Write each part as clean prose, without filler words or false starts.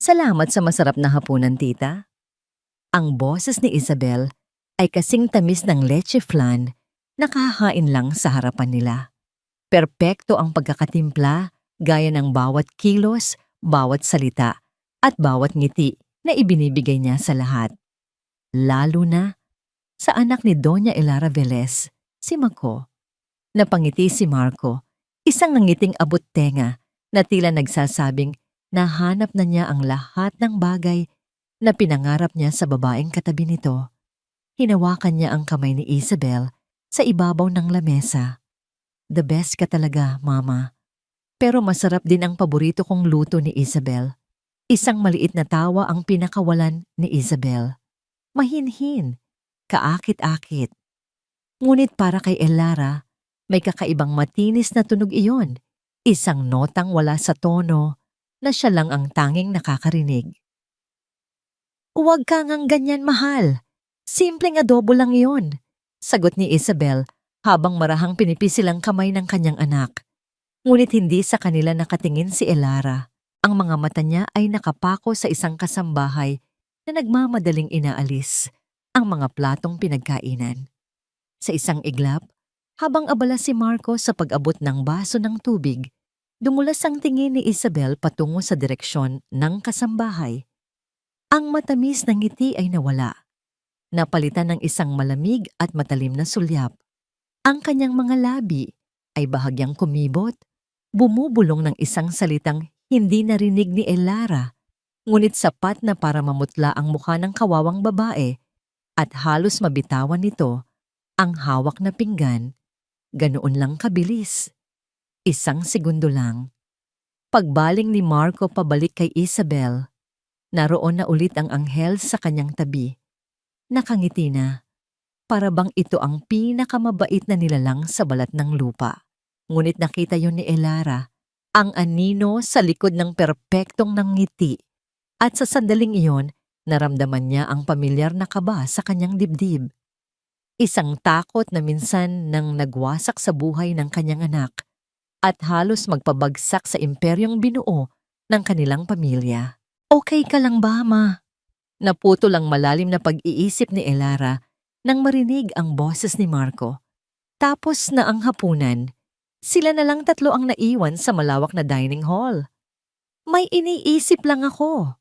Salamat sa masarap na hapunan, tita. Ang boses ni Isabel ay kasing tamis ng leche flan na kahain lang sa harapan nila. Perpekto ang pagkakatimpla gaya ng bawat kilos, bawat salita, at bawat ngiti na ibinibigay niya sa lahat. Lalo na sa anak ni Doña Elara Velez, si Mako. Napangiti si Marco, isang nangiting abot-tenga na tila nagsasabing nahanap na niya ang lahat ng bagay na pinangarap niya sa babaeng katabi nito. Hinawakan niya ang kamay ni Isabel sa ibabaw ng lamesa. The best ka talaga, Mama. Pero masarap din ang paborito kong luto ni Isabel. Isang maliit na tawa ang pinakawalan ni Isabel. Mahinhin, kaakit-akit. Ngunit para kay Elara, may kakaibang matinis na tunog iyon. Isang notang wala sa tono na siya lang ang tanging nakakarinig. "Huwag ka ngang ganyan, mahal. Simpleng adobo lang iyon," sagot ni Isabel habang marahang pinipisilang kamay ng kanyang anak. Ngunit hindi sa kanila nakatingin si Elara. Ang mga mata niya ay nakapako sa isang kasambahay na nagmamadaling inaalis ang mga platong pinagkainan. Sa isang iglap, habang abala si Marco sa pag-abot ng baso ng tubig, dumulas ang tingin ni Isabel patungo sa direksyon ng kasambahay. Ang matamis na ngiti ay nawala. Napalitan ng isang malamig at matalim na sulyap. Ang kanyang mga labi ay bahagyang kumibot, bumubulong ng isang salitang hindi narinig ni Elara, ngunit sapat na para mamutla ang mukha ng kawawang babae at halos mabitawan nito ang hawak na pinggan. Ganoon lang kabilis. Isang segundo lang. Pagbaling ni Marco pabalik kay Isabel, naroon na ulit ang anghel sa kanyang tabi. Nakangiti na. Para bang ito ang pinakamabait na nilalang sa balat ng lupa. Ngunit nakita yon ni Elara, ang anino sa likod ng perpektong nangiti. At sa sandaling iyon, naramdaman niya ang pamilyar na kaba sa kanyang dibdib. Isang takot na minsan nang nagwasak sa buhay ng kanyang anak at halos magpabagsak sa imperyong binuo ng kanilang pamilya. "Okay ka lang ba, Ma?" Naputol ang malalim na pag-iisip ni Elara nang marinig ang boses ni Marco. Tapos na ang hapunan, sila na lang tatlo ang naiwan sa malawak na dining hall. "May iniisip lang ako,"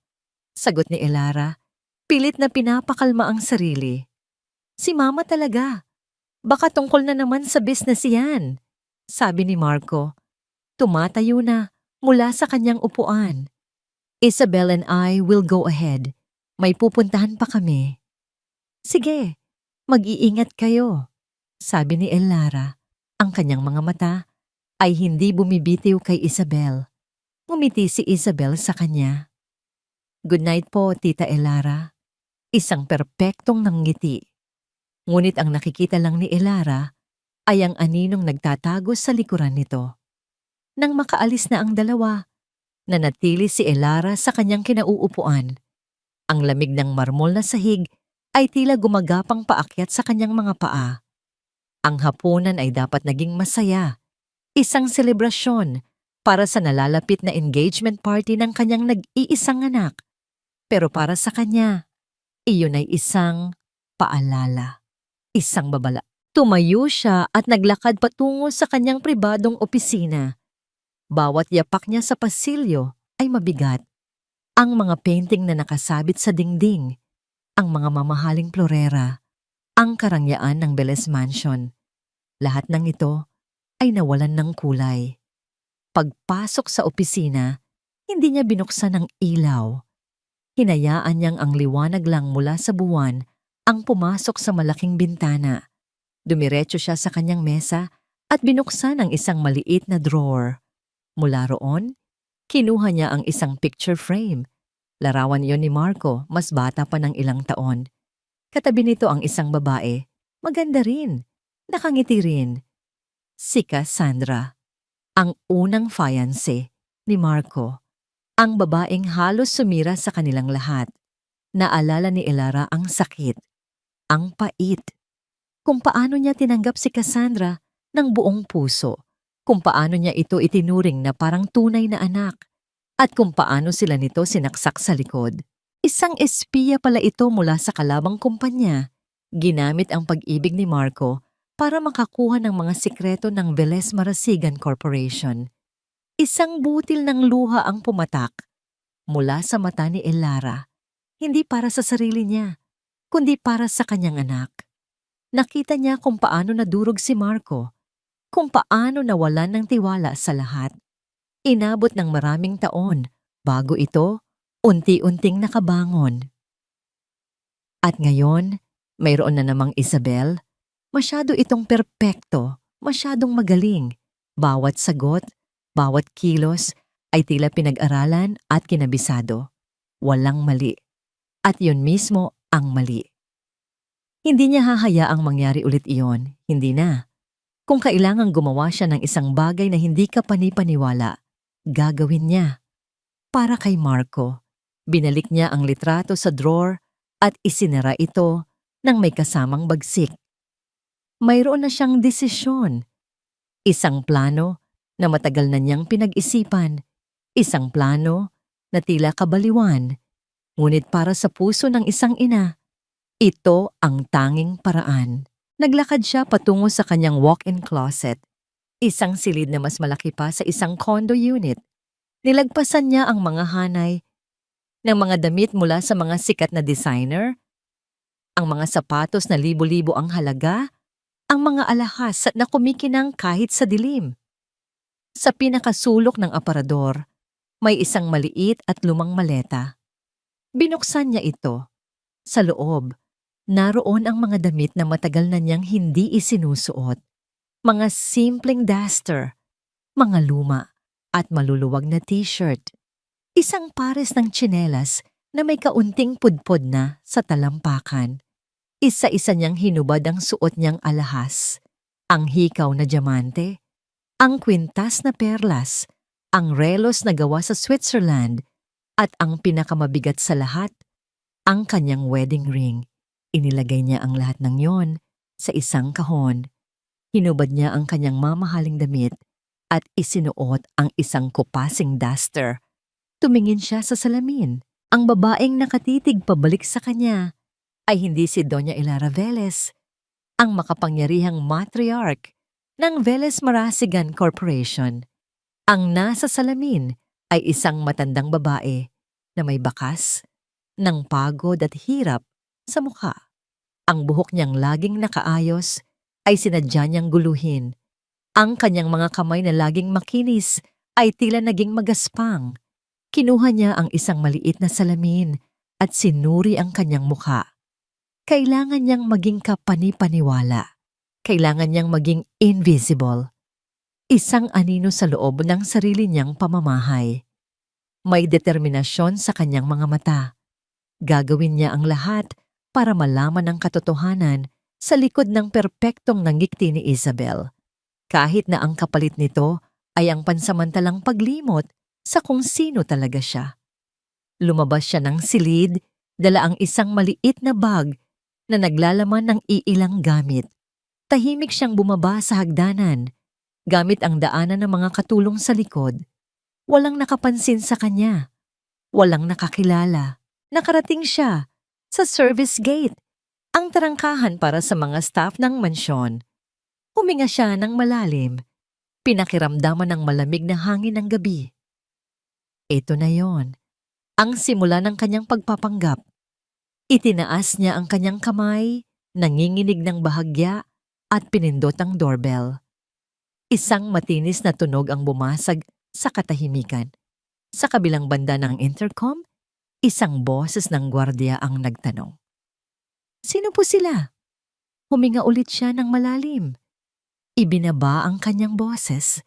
sagot ni Elara, pilit na pinapakalma ang sarili. "Si Mama talaga. Baka tungkol na naman sa business yan," sabi ni Marco. Tumatayo na mula sa kanyang upuan. "Isabel and I will go ahead. May pupuntahan pa kami." "Sige, mag-iingat kayo," sabi ni Elara. Ang kanyang mga mata ay hindi bumibitiw kay Isabel. Ngumiti si Isabel sa kanya. "Good night po, Tita Elara." Isang perpektong nanggiti. Ngunit ang nakikita lang ni Elara ay ang aninong nagtatago sa likuran nito. Nang makaalis na ang dalawa, nanatili si Elara sa kanyang kinauupuan. Ang lamig ng marmol na sahig ay tila gumagapang paakyat sa kanyang mga paa. Ang hapunan ay dapat naging masaya. Isang selebrasyon para sa nalalapit na engagement party ng kanyang nag-iisang anak. Pero para sa kanya, iyon ay isang paalala. Isang babala. Tumayo siya at naglakad patungo sa kanyang pribadong opisina. Bawat yapak niya sa pasilyo ay mabigat. Ang mga painting na nakasabit sa dingding, ang mga mamahaling florera, ang karangyaan ng Velez Mansion. Lahat ng ito ay nawalan ng kulay. Pagpasok sa opisina, hindi niya binuksan ang ilaw. Hinayaan niyang ang liwanag lang mula sa buwan ang pumasok sa malaking bintana. Dumiretso siya sa kanyang mesa at binuksan ang isang maliit na drawer. Mula roon, kinuha niya ang isang picture frame. Larawan iyon ni Marco, mas bata pa ng ilang taon. Katabi nito ang isang babae. Maganda rin. Nakangiti rin. Si Cassandra, ang unang fiancé ni Marco. Ang babaeng halos sumira sa kanilang lahat. Naalala ni Elara ang sakit. Ang pait. Kung paano niya tinanggap si Cassandra ng buong puso. Kung paano niya ito itinuring na parang tunay na anak. at kung paano sila nito sinaksak sa likod. Isang espiya pala ito mula sa kalabang kumpanya. Ginamit ang pag-ibig ni Marco para makakuha ng mga sikreto ng Velez Marasigan Corporation. Isang butil ng luha ang pumatak mula sa mata ni Elara, hindi para sa sarili niya, kundi para sa kanyang anak. Nakita niya kung paano nadurog si Marco, kung paano nawalan ng tiwala sa lahat. Inabot ng maraming taon bago ito unti-unting nakabangon. At ngayon, mayroon na namang Isabel. Masyado itong perpekto, masyadong magaling. Bawat sagot, bawat kilos ay tila pinag-aralan at kinabisado. Walang mali. At yun mismo ang mali. Hindi niya hahayaang mangyari ulit iyon, hindi na. Kung kailangang gumawa siya ng isang bagay na hindi ka panipaniwala, gagawin niya. Para kay Marco, binalik niya ang litrato sa drawer at isinara ito ng may kasamang bagsik. Mayroon na siyang desisyon. Isang plano na matagal na niyang pinag-isipan. Isang plano na tila kabaliwan. Ngunit para sa puso ng isang ina, ito ang tanging paraan. Naglakad siya patungo sa kanyang walk-in closet. Isang silid na mas malaki pa sa isang condo unit. Nilagpasan niya ang mga hanay ng mga damit mula sa mga sikat na designer, ang mga sapatos na libo-libo ang halaga, ang mga alahas na kumikinang kahit sa dilim. Sa pinakasulok ng aparador, may isang maliit at lumang maleta. Binuksan niya ito. Sa loob, naroon ang mga damit na matagal na niyang hindi isinusuot. Mga simpleng duster, mga luma at maluluwag na t-shirt. Isang pares ng tsinelas na may kaunting pudpod na sa talampakan. Isa-isa niyang hinubad ang suot niyang alahas, ang hikaw na diamante, ang kwintas na perlas, ang relos na gawa sa Switzerland, at ang pinakamabigat sa lahat, ang kanyang wedding ring. Inilagay niya ang lahat ng yon sa isang kahon. Hinubad niya ang kanyang mamahaling damit at isinuot ang isang kupasing duster. Tumingin siya sa salamin. Ang babaeng nakatitig pabalik sa kanya ay hindi si Doña Elara Velez, ang makapangyarihang matriarch ng Velez Marasigan Corporation. Ang nasa salamin ay isang matandang babae na may bakas ng pagod at hirap sa mukha. Ang buhok niyang laging nakaayos ay sinadya niyang guluhin. Ang kanyang mga kamay na laging makinis ay tila naging magaspang. Kinuha niya ang isang maliit na salamin at sinuri ang kanyang mukha. Kailangan niyang maging kapani-paniwala. Kailangan niyang maging invisible. Isang anino sa loob ng sarili niyang pamamahay. May determinasyon sa kanyang mga mata. Gagawin niya ang lahat para malaman ang katotohanan sa likod ng perpektong nangikti ni Isabel. Kahit na ang kapalit nito ay ang pansamantalang paglimot sa kung sino talaga siya. Lumabas siya ng silid, dala ang isang maliit na bag na naglalaman ng iilang gamit. Tahimik siyang bumaba sa hagdanan, gamit ang daanan ng mga katulong sa likod. Walang nakapansin sa kanya. Walang nakakilala. Nakarating siya sa service gate, ang tarangkahan para sa mga staff ng mansyon. Huminga siya ng malalim. Pinakiramdaman ng malamig na hangin ng gabi. Ito na yon, ang simula ng kanyang pagpapanggap. Itinaas niya ang kanyang kamay, nanginginig ng bahagya at pinindot ang doorbell. Isang matinis na tunog ang bumasag sa katahimikan. Sa kabilang banda ng intercom, isang boses ng gwardiya ang nagtanong. Sino po sila? Huminga ulit siya ng malalim. Ibinaba ang kanyang boses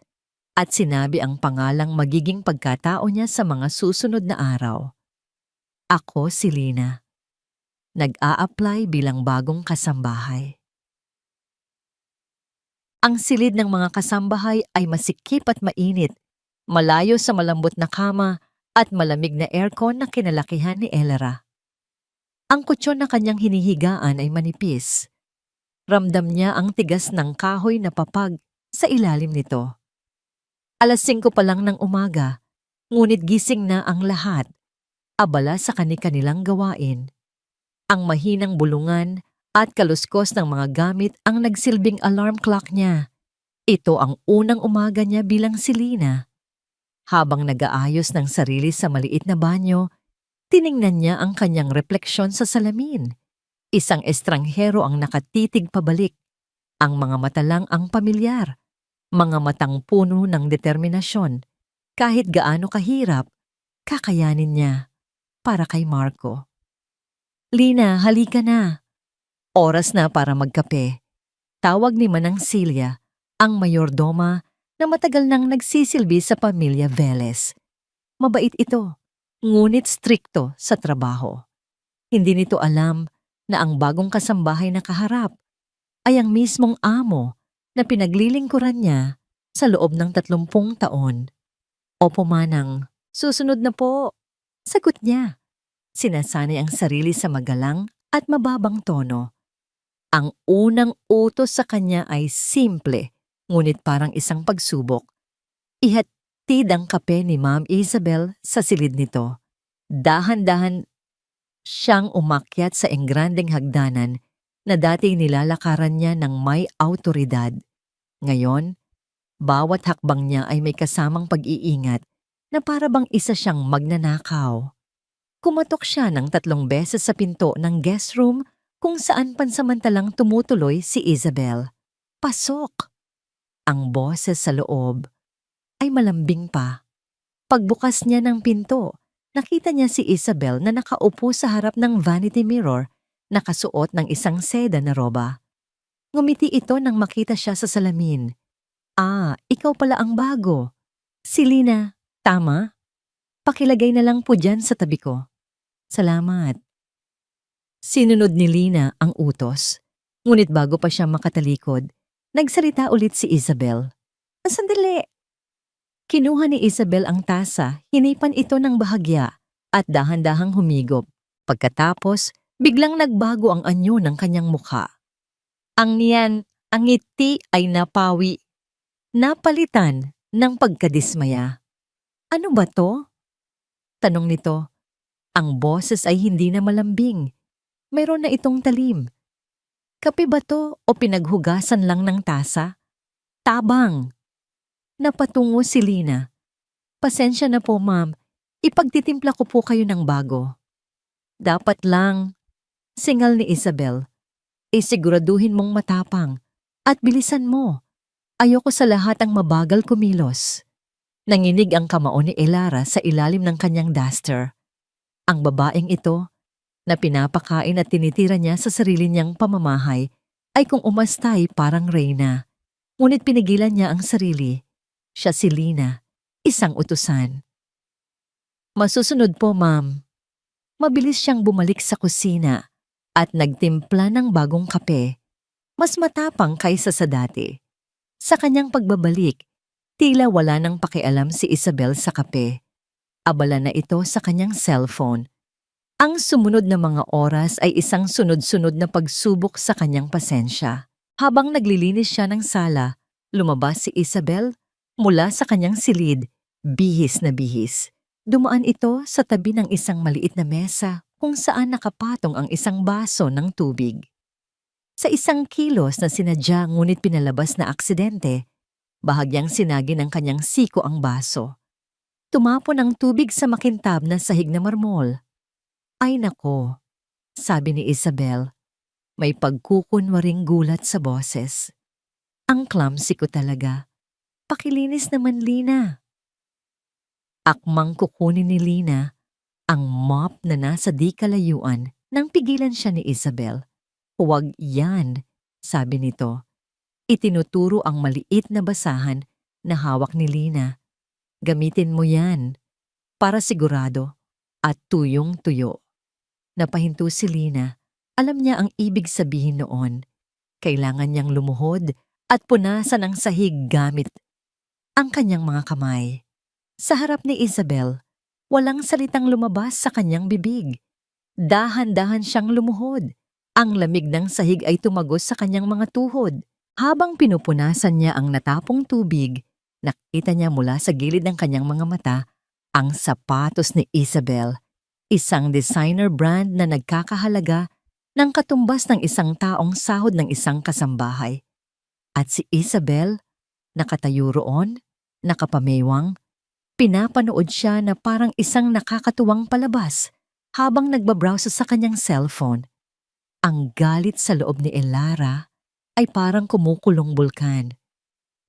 at sinabi ang pangalang magiging pagkatao niya sa mga susunod na araw. Ako si Lina. Nag-a-apply bilang bagong kasambahay. Ang silid ng mga kasambahay ay masikip at mainit, malayo sa malambot na kama at malamig na aircon na kinalakihan ni Elara. Ang kutsyon na kanyang hinihigaan ay manipis. Ramdam niya ang tigas ng kahoy na papag sa ilalim nito. 5:00 pa lang ng umaga, Ngunit gising na ang lahat, abala sa kani-kanilang gawain. Ang mahinang bulungan at kaluskos ng mga gamit ang nagsilbing alarm clock niya. Ito ang unang umaga niya bilang si Lina. Habang nag-aayos ng sarili sa maliit na banyo, tiningnan niya ang kanyang refleksyon sa salamin. Isang estranghero ang nakatitig pabalik. Ang mga mata lang ang pamilyar. Mga matang puno ng determinasyon. Kahit gaano kahirap, kakayanin niya para kay Marco. Lina, halika na. Oras na para magkape. Tawag ni Manang Celia, ang mayordoma na matagal nang nagsisilbi sa pamilya Velez. Mabait ito, ngunit strikto sa trabaho. Hindi nito alam na ang bagong kasambahay na kaharap ay ang mismong amo na pinaglilingkuran niya sa loob ng 30 taon. Opo, Manang, susunod na po. Sagot niya. Sinasanay ang sarili sa magalang at mababang tono. Ang unang utos sa kanya ay simple, ngunit parang isang pagsubok. Ihatid ang kape ni Ma'am Isabel sa silid nito. Dahan-dahan siyang umakyat sa engrandeng hagdanan na dati nilalakaran niya ng may awtoridad. Ngayon, bawat hakbang niya ay may kasamang pag-iingat na para bang isa siyang magnanakaw. Kumatok siya ng 3 beses sa pinto ng guest room kung saan pansamantalang tumutuloy si Isabel. Pasok! Ang boses sa loob ay malambing pa. Pagbukas niya ng pinto, nakita niya si Isabel na nakaupo sa harap ng vanity mirror, nakasuot ng isang seda na roba. Ngumiti ito nang makita siya sa salamin. Ah, ikaw pala ang bago. Si Lina, tama? Pakilagay na lang po dyan sa tabi ko. Salamat. Sinunod ni Lina ang utos. Ngunit bago pa siya makatalikod, nagsalita ulit si Isabel. Sandali! Kinuha ni Isabel ang tasa, hinipan ito ng bahagya at dahan-dahang humigop. Pagkatapos, biglang nagbago ang anyo ng kanyang mukha. Ang ngiti ay napawi. Napalitan ng pagkadismaya. Ano ba to? Tanong nito. Ang boses ay hindi na malambing. Mayroon na itong talim. Kape ba to o pinaghugasan lang ng tasa? Tabang! Napatungo si Lina. Pasensya na po, ma'am. Ipagtitimpla ko po kayo ng bago. Dapat lang, singal ni Isabel. Isiguraduhin mong matapang at bilisan mo. Ayoko sa lahat ang mabagal kumilos. Nanginig ang kamao ni Elara sa ilalim ng kanyang duster. Ang babaeng ito, na pinapakain at tinitira niya sa sarili niyang pamamahay, ay kung umastay parang reyna. Ngunit pinigilan niya ang sarili. Siya si Lina, isang utusan. Masusunod po, ma'am. Mabilis siyang bumalik sa kusina at nagtimpla ng bagong kape. Mas matapang kaysa sa dati. Sa kanyang pagbabalik, tila wala nang pakialam si Isabel sa kape. Abala na ito sa kanyang cellphone. Ang sumunod na mga oras ay isang sunod-sunod na pagsubok sa kanyang pasensya. Habang naglilinis siya ng sala, lumabas si Isabel mula sa kanyang silid, bihis na bihis. Dumaan ito sa tabi ng isang maliit na mesa kung saan nakapatong ang isang baso ng tubig. Sa isang kilos na sinadya ngunit pinalabas na aksidente, bahagyang sinagi ng kanyang siko ang baso. Tumapon ang tubig sa makintab na sahig na marmol. Ay nako, sabi ni Isabel, may pagkukunwaring gulat sa boses. Ang clumsy ko talaga. Pakilinis naman, Lina. Akmang kukunin ni Lina ang mop na nasa di kalayuan nang pigilan siya ni Isabel. Huwag yan, sabi nito. Itinuturo ang maliit na basahan na hawak ni Lina. Gamitin mo yan para sigurado at tuyong-tuyo. Napahinto si Lina. Alam niya ang ibig sabihin noon. Kailangan niyang lumuhod at punasan ang sahig gamit ang kanyang mga kamay. Sa harap ni Isabel, walang salitang lumabas sa kanyang bibig. Dahan-dahan siyang lumuhod. Ang lamig ng sahig ay tumagos sa kanyang mga tuhod. Habang pinupunasan niya ang natapong tubig, nakita niya mula sa gilid ng kanyang mga mata Ang sapatos ni Isabel, isang designer brand na nagkakahalaga ng katumbas ng isang taong sahod ng isang kasambahay. At si Isabel, nakatayo roon, nakapamewang, pinapanood siya na parang isang nakakatuwang palabas habang nagbabrowse sa kanyang cellphone. Ang galit sa loob ni Elara ay parang kumukulong bulkan.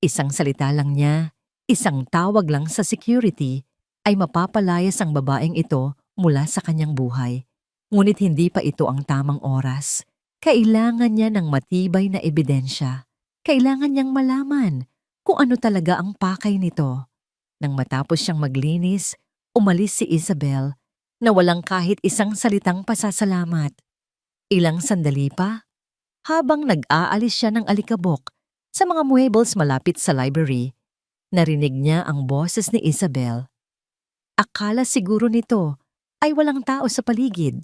Isang salita lang niya, isang tawag lang sa security ay mapapalayas ang babaeng ito mula sa kanyang buhay. Ngunit hindi pa ito ang tamang oras. Kailangan niya ng matibay na ebidensya. Kailangan niyang malaman kung ano talaga ang pakay nito. Nang matapos siyang maglinis, umalis si Isabel na walang kahit isang salitang pasasalamat. Ilang sandali pa, habang nag-aalis siya ng alikabok sa mga muebles malapit sa library, narinig niya ang boses ni Isabel. Akala siguro nito ay walang tao sa paligid.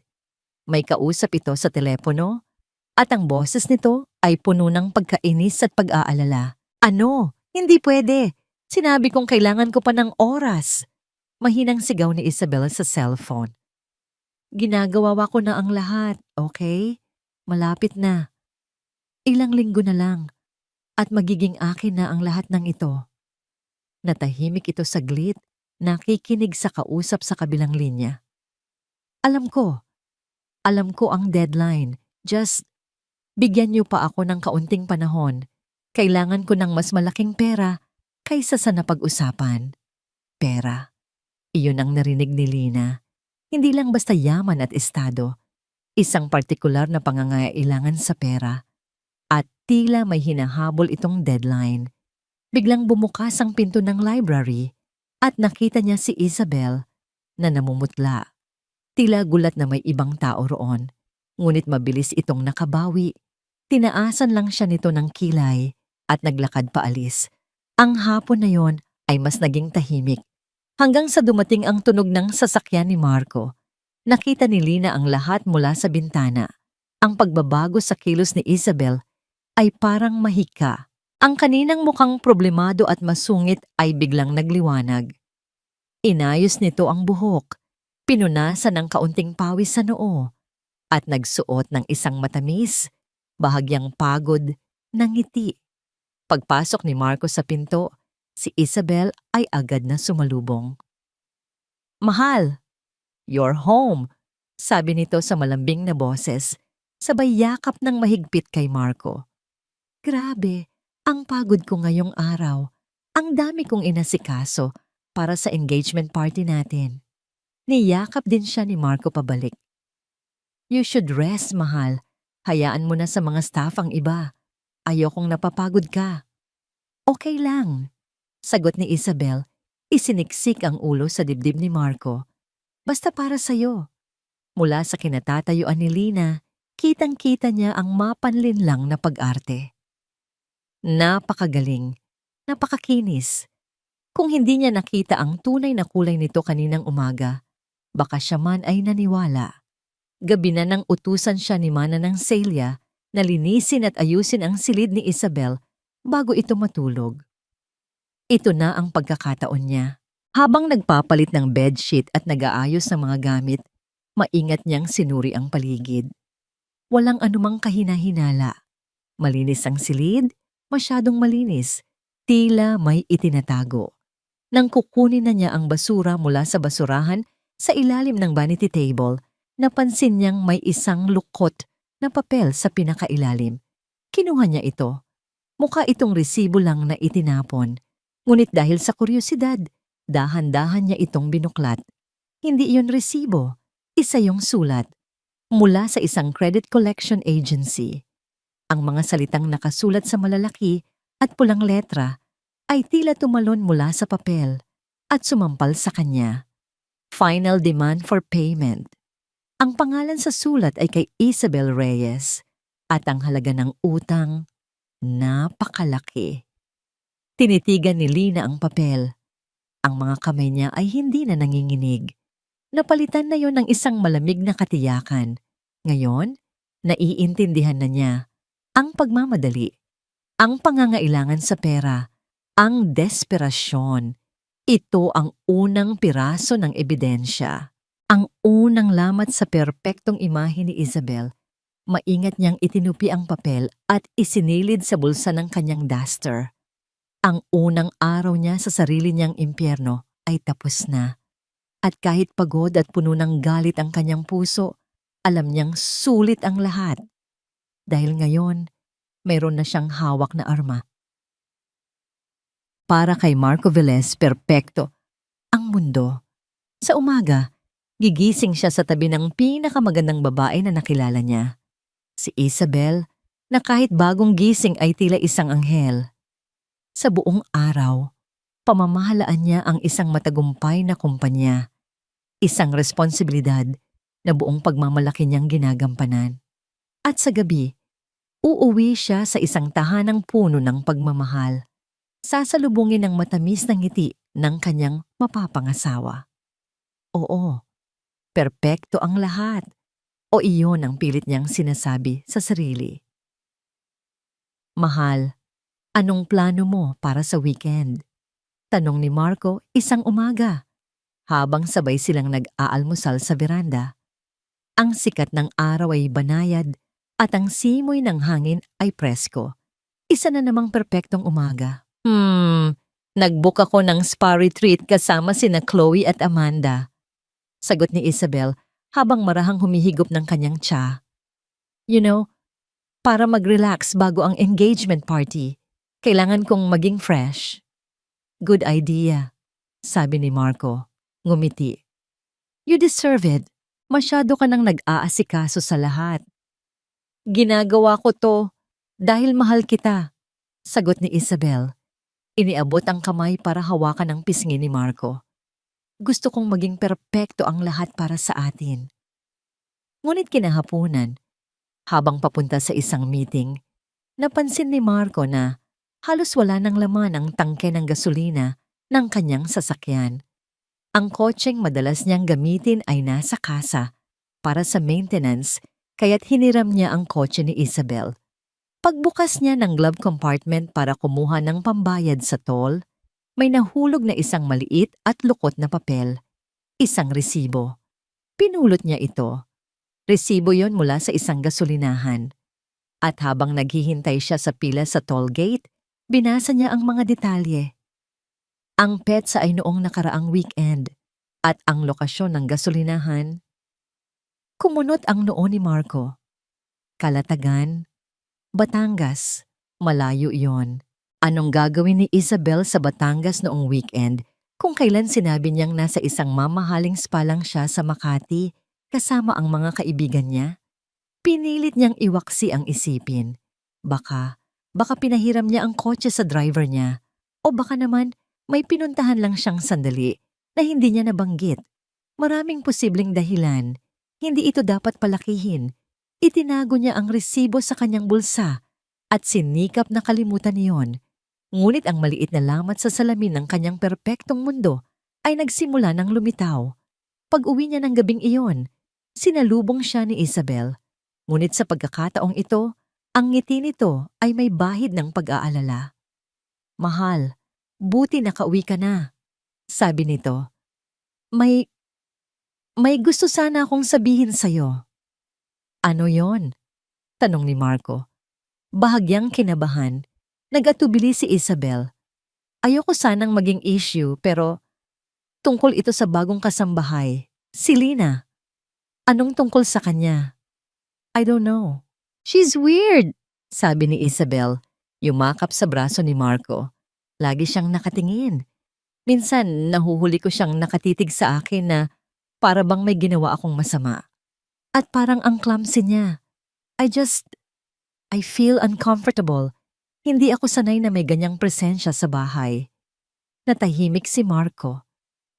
May kausap ito sa telepono at ang boses nito ay puno ng pagkainis at pag-aalala. Ano? Hindi pwede. Sinabi kong kailangan ko pa ng oras. Mahinang sigaw ni Isabel sa cellphone. Ginagawa ko na ang lahat, okay? Malapit na. Ilang linggo na lang at magiging akin na ang lahat ng ito. Natahimik ito saglit, nakikinig sa kausap sa kabilang linya. Alam ko ang deadline. Just bigyan niyo pa ako ng kaunting panahon. Kailangan ko ng mas malaking pera kaysa sa napag-usapan. Pera. Iyon ang narinig ni Lina. Hindi lang basta yaman at estado. Isang partikular na pangangailangan sa pera. At tila may hinahabol itong deadline. Biglang bumukas ang pinto ng library at nakita niya si Isabel na namumutla. Tila gulat na may ibang tao roon. Ngunit mabilis itong nakabawi. Tinaasan lang siya nito ng kilay at naglakad paalis. Ang hapon na yon ay mas naging tahimik. Hanggang sa dumating ang tunog ng sasakyan ni Marco. Nakita ni Lina ang lahat mula sa bintana. Ang pagbabago sa kilos ni Isabel ay parang mahika. Ang kaninang mukhang problemado at masungit ay biglang nagliwanag. Inayos nito ang buhok, pinunasan ng kaunting pawis sa noo, at nagsuot ng isang matamis, bahagyang pagod na ngiti. Pagpasok ni Marco sa pinto, si Isabel ay agad na sumalubong. Mahal, you're home, sabi nito sa malambing na boses, sabay yakap ng mahigpit kay Marco. Grabe, ang pagod ko ngayong araw. Ang dami kong inasikaso para sa engagement party natin. Niyakap din siya ni Marco pabalik. You should rest, mahal. Hayaan mo na sa mga staff ang iba. Ayokong napapagod ka. Okay lang, sagot ni Isabel. Isiniksik ang ulo sa dibdib ni Marco. Basta para sa'yo. Mula sa kinatatayuan ni Lina, kitang-kita niya ang mapanlinlang na pag-arte. Napakagaling, napakakinis. Kung hindi niya nakita ang tunay na kulay nito kaninang umaga, baka siya man ay naniwala. Gabi na nang utusan siya ni Mana ng Celia na linisin at ayusin ang silid ni Isabel bago ito matulog. Ito na ang pagkakataon niya. Habang nagpapalit ng bedsheet at nag-aayos ng mga gamit, maingat niyang sinuri ang paligid. Walang anumang kahina-hinala. Malinis ang silid, masyadong malinis, tila may itinatago. Nang kukunin na niya ang basura mula sa basurahan sa ilalim ng vanity table, napansin niyang may isang lukot na papel sa pinakailalim. Kinuha niya ito. Mukha itong resibo lang na itinapon. Ngunit dahil sa kuryosidad, dahan-dahan niya itong binuklat. Hindi iyon resibo, isa yung sulat. Mula sa isang credit collection agency. Ang mga salitang nakasulat sa malalaki at pulang letra ay tila tumalon mula sa papel at sumampal sa kanya. Final demand for payment. Ang pangalan sa sulat ay kay Isabel Reyes at ang halaga ng utang, napakalaki. Tinitigan ni Lina ang papel. Ang mga kamay niya ay hindi na nanginginig. Napalitan na yon ng isang malamig na katiyakan. Ngayon, naiintindihan na niya ang pagmamadali, ang pangangailangan sa pera, ang desperasyon. Ito ang unang piraso ng ebidensya. Ang unang lamat sa perpektong imahe ni Isabel. Maingat niyang itinupi ang papel at isinilid sa bulsa ng kanyang duster. Ang unang araw niya sa sarili niyang impyerno ay tapos na. At kahit pagod at puno ng galit ang kanyang puso, alam niyang sulit ang lahat. Dahil ngayon, mayroon na siyang hawak na arma. Para kay Marco Velez, perpekto ang mundo. Sa umaga, gigising siya sa tabi ng pinakamagandang babae na nakilala niya. Si Isabel, na kahit bagong gising ay tila isang anghel. Sa buong araw, pamamahalaan niya ang isang matagumpay na kumpanya. Isang responsibilidad na buong pagmamalaki niyang ginagampanan. At sa gabi, uuwi siya sa isang tahanang puno ng pagmamahal. Sasalubungin ng matamis na ngiti ng kanyang mapapangasawa. Oo, perpekto ang lahat. O iyon ang pilit niyang sinasabi sa sarili. Mahal, anong plano mo para sa weekend? Tanong ni Marco isang umaga, habang sabay silang nag-aalmusal sa veranda. Ang sikat ng araw ay banayad at ang simoy ng hangin ay presko. Isa na namang perpektong umaga. Nag-book ako ng spa retreat kasama sina Chloe at Amanda. Sagot ni Isabel habang marahang humihigop ng kanyang tsa. You know, para mag-relax bago ang engagement party, kailangan kong maging fresh. Good idea, sabi ni Marco, ngumiti. You deserve it. Masyado ka nang nag-aasikaso sa lahat. Ginagawa ko to dahil mahal kita, sagot ni Isabel. Iniabot ang kamay para hawakan ang pisngi ni Marco. Gusto kong maging perpekto ang lahat para sa atin. Ngunit kinahaponan, habang papunta sa isang meeting, napansin ni Marco na halos wala ng laman ang tangke ng gasolina ng kanyang sasakyan. Ang kotseng madalas niyang gamitin ay nasa kasa para sa maintenance, kaya't hiniram niya ang kotse ni Isabel. Pagbukas niya ng glove compartment para kumuha ng pambayad sa toll, may nahulog na isang maliit at lukot na papel. Isang resibo. Pinulot niya ito. Resibo yon mula sa isang gasolinahan. At habang naghihintay siya sa pila sa toll gate, binasa niya ang mga detalye. Ang petsa ay noong nakaraang weekend at ang lokasyon ng gasolinahan. Kumunot ang noo ni Marco. Kalatagan, Batangas, malayo iyon. Anong gagawin ni Isabel sa Batangas noong weekend kung kailan sinabi niyang nasa isang mamahaling spa lang siya sa Makati kasama ang mga kaibigan niya? Pinilit niyang iwaksi ang isipin. Baka pinahiram niya ang kotse sa driver niya o baka naman may pinuntahan lang siyang sandali na hindi niya nabanggit. Maraming posibleng dahilan. Hindi ito dapat palakihin. Itinago niya ang resibo sa kanyang bulsa at sinikap na kalimutan niyon. Ngunit ang maliit na lamat sa salamin ng kanyang perpektong mundo ay nagsimula ng lumitaw. Pag-uwi niya ng gabing iyon, sinalubong siya ni Isabel. Ngunit sa pagkakataong ito, ang ngiti nito ay may bahid ng pag-aalala. Mahal, buti nakauwi ka na, sabi nito. May gusto sana akong sabihin sa'yo. Ano yon? Tanong ni Marco. Bahagyang kinabahan, nag-atubili si Isabel. Ayoko sanang maging issue pero tungkol ito sa bagong kasambahay, si Lina. Anong tungkol sa kanya? I don't know. She's weird, sabi ni Isabel, yumakap sa braso ni Marco. Lagi siyang nakatingin. Minsan nahuhuli ko siyang nakatitig sa akin na para bang may ginawa akong masama. At parang ang clumsy niya. I feel uncomfortable. Hindi ako sanay na may ganyang presensya sa bahay. Natahimik si Marco.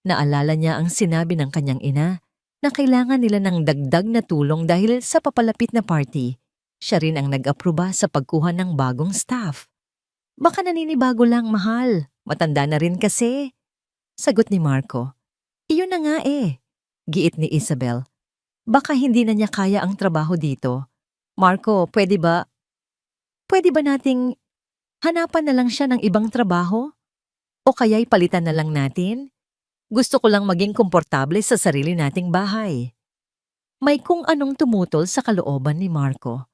Naalala niya ang sinabi ng kanyang ina na kailangan nila ng dagdag na tulong dahil sa papalapit na party. Siya rin ang nag-aproba sa pagkuha ng bagong staff. Baka naninibago lang, mahal. Matanda na rin kasi. Sagot ni Marco. Iyon na nga eh. Giit ni Isabel. Baka hindi na niya kaya ang trabaho dito. Marco, pwede ba nating hanapan na lang siya ng ibang trabaho? O kaya'y palitan na lang natin? Gusto ko lang maging komportable sa sarili nating bahay. May kung anong tumutol sa kalooban ni Marco.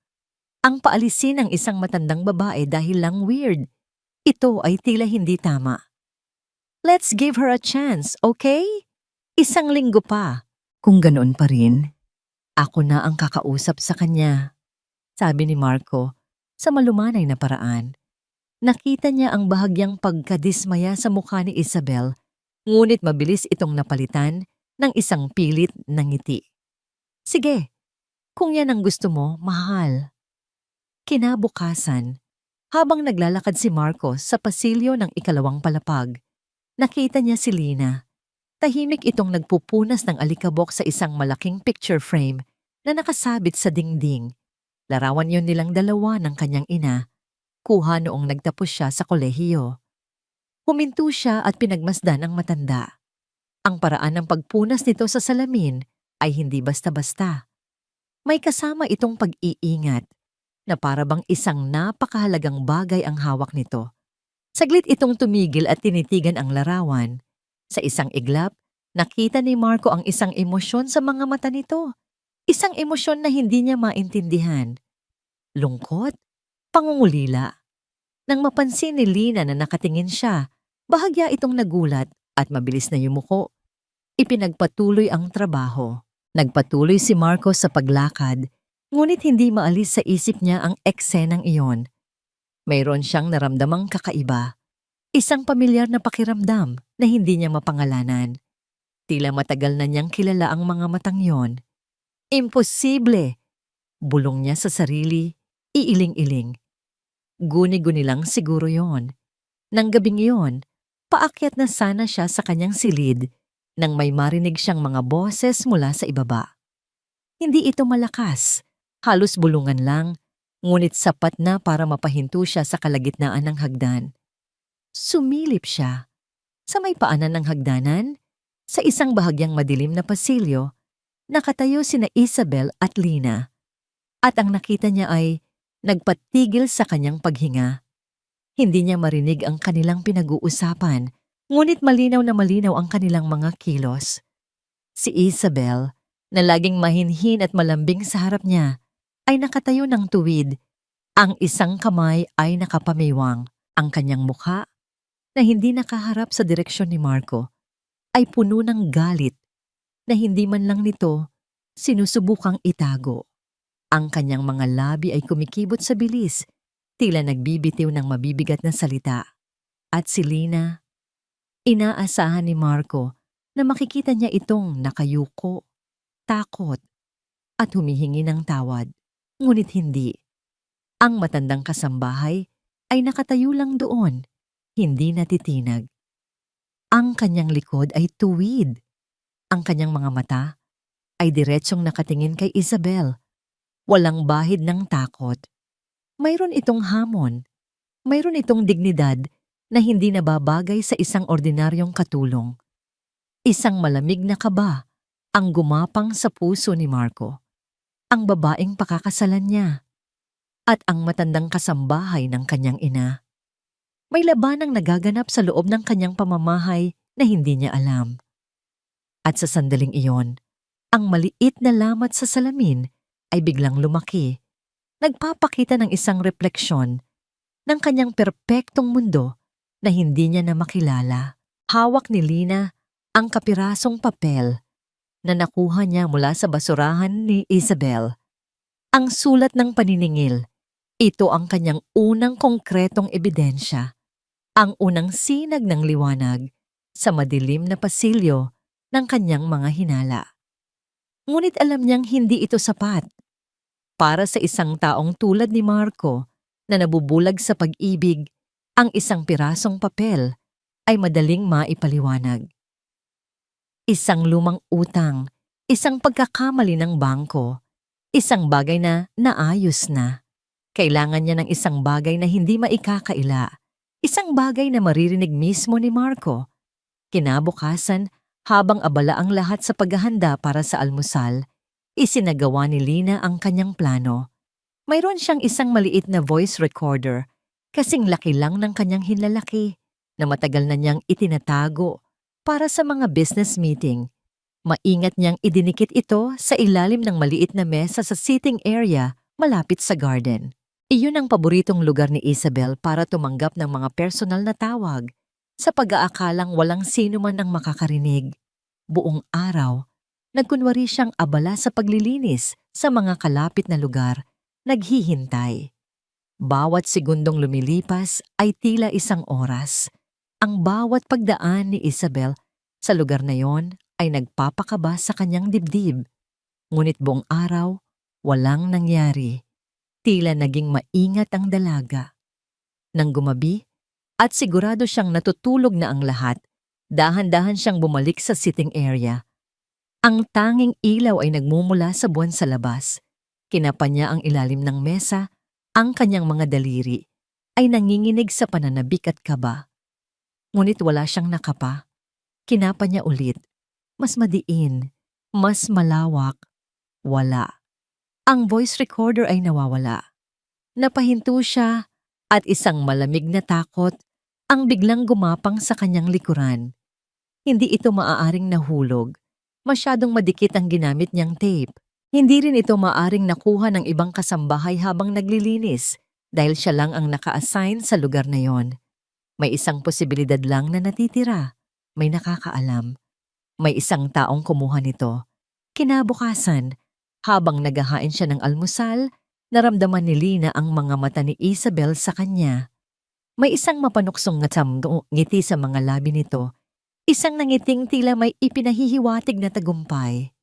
Ang paalisin ng isang matandang babae dahil lang weird. Ito ay tila hindi tama. Let's give her a chance, okay? Isang linggo pa. Kung ganoon pa rin, ako na ang kakausap sa kanya, sabi ni Marco sa malumanay na paraan. Nakita niya ang bahagyang pagkadismaya sa mukha ni Isabel, ngunit mabilis itong napalitan ng isang pilit na ngiti. Sige, kung yan ang gusto mo, mahal. Kinabukasan, habang naglalakad si Marco sa pasilyo ng ikalawang palapag, nakita niya si Lina. Tahimik itong nagpupunas ng alikabok sa isang malaking picture frame na nakasabit sa dingding. Larawan yon nilang dalawa ng kanyang ina, kuha noong nagtapos siya sa kolehiyo. Huminto siya at pinagmasdan ang matanda. Ang paraan ng pagpunas nito sa salamin ay hindi basta-basta. May kasama itong pag-iingat na parabang isang napakahalagang bagay ang hawak nito. Saglit itong tumigil at tinitigan ang larawan. Sa isang iglap, nakita ni Marco ang isang emosyon sa mga mata nito. Isang emosyon na hindi niya maintindihan. Lungkot? Pangungulila? Nang mapansin ni Lina na nakatingin siya, bahagya itong nagulat at mabilis na yumuko. Ipinagpatuloy ang trabaho. Nagpatuloy si Marco sa paglakad, ngunit hindi maalis sa isip niya ang eksenang iyon. Mayroon siyang naramdamang kakaiba. Isang pamilyar na pakiramdam na hindi niya mapangalanan. Tila matagal na niyang kilala ang mga matang yon. Imposible! Bulong niya sa sarili, iiling-iling. Guni-guni lang siguro yon. Nang gabing iyon, paakyat na sana siya sa kanyang silid nang may marinig siyang mga boses mula sa ibaba. Hindi ito malakas, halos bulungan lang, ngunit sapat na para mapahinto siya sa kalagitnaan ng hagdan. Sumilip siya. Sa may paanan ng hagdanan, sa isang bahagyang madilim na pasilyo, nakatayo sina Isabel at Lina. At ang nakita niya ay nagpatigil sa kanyang paghinga. Hindi niya marinig ang kanilang pinag-uusapan, ngunit malinaw na malinaw ang kanilang mga kilos. Si Isabel, na laging mahinhin at malambing sa harap niya, ay nakatayo ng tuwid. Ang isang kamay ay nakapamiwang. Ang kanyang mukha, na hindi nakaharap sa direksyon ni Marco, ay puno ng galit na hindi man lang nito sinusubukang itago. Ang kanyang mga labi ay kumikibot sa bilis, tila nagbibitiw ng mabibigat na salita. At si Lina, inaasahan ni Marco na makikita niya itong nakayuko, takot, at humihingi ng tawad. Ngunit hindi. Ang matandang kasambahay ay nakatayo lang doon, hindi natitinag. Ang kanyang likod ay tuwid. Ang kanyang mga mata ay diretsyong nakatingin kay Isabel. Walang bahid ng takot. Mayroon itong hamon. Mayroon itong dignidad na hindi nababagay sa isang ordinaryong katulong. Isang malamig na kaba ang gumapang sa puso ni Marco. Ang babaeng pakakasalan niya. At ang matandang kasambahay ng kanyang ina. May labanang nagaganap sa loob ng kanyang pamamahay na hindi niya alam. At sa sandaling iyon, ang maliit na lamat sa salamin ay biglang lumaki. Nagpapakita ng isang refleksyon ng kanyang perpektong mundo na hindi niya na makilala. Hawak ni Lina ang kapirasong papel na nakuha niya mula sa basurahan ni Isabel. Ang sulat ng paniningil, ito ang kanyang unang konkretong ebidensya. Ang unang sinag ng liwanag sa madilim na pasilyo ng kanyang mga hinala. Ngunit alam niyang hindi ito sapat. Para sa isang taong tulad ni Marco na nabubulag sa pag-ibig, ang isang pirasong papel ay madaling maipaliwanag. Isang lumang utang, isang pagkakamali ng bangko, isang bagay na naayos na. Kailangan niya ng isang bagay na hindi maikakaila. Isang bagay na maririnig mismo ni Marco. Kinabukasan, habang abala ang lahat sa paghahanda para sa almusal, isinagawa ni Lina ang kanyang plano. Mayroon siyang isang maliit na voice recorder, kasing laki lang ng kanyang hinlalaki. na matagal na niyang itinatago para sa mga business meeting. Maingat niyang idinikit ito sa ilalim ng maliit na mesa sa sitting area malapit sa garden. Iyon ang paboritong lugar ni Isabel para tumanggap ng mga personal na tawag sa pag-aakalang walang sino man ang makakarinig. Buong araw, nagkunwari siyang abala sa paglilinis sa mga kalapit na lugar, naghihintay. Bawat segundong lumilipas ay tila isang oras. Ang bawat pagdaan ni Isabel sa lugar na yon ay nagpapakaba sa kanyang dibdib. Ngunit buong araw, walang nangyari. Tila naging maingat ang dalaga. Nang gumabi, at sigurado siyang natutulog na ang lahat, dahan-dahan siyang bumalik sa sitting area. Ang tanging ilaw ay nagmumula sa buwan sa labas. Kinapa niya ang ilalim ng mesa, ang kanyang mga daliri ay nanginginig sa pananabik at kaba. Ngunit wala siyang nakapa. Kinapa niya ulit. Mas madiin, mas malawak. Wala. Ang voice recorder ay nawawala. Napahinto siya at isang malamig na takot ang biglang gumapang sa kanyang likuran. Hindi ito maaaring nahulog. Masyadong madikit ang ginamit niyang tape. Hindi rin ito maaaring nakuha ng ibang kasambahay habang naglilinis dahil siya lang ang naka-assign sa lugar na yon. May isang posibilidad lang na natitira. May nakakaalam. May isang taong kumuha nito. Kinabukasan, habang naghahain siya ng almusal, naramdaman ni Lina ang mga mata ni Isabel sa kanya. May isang mapanuksong ngiti sa mga labi nito. Isang nangiting tila may ipinahihiwatig na tagumpay.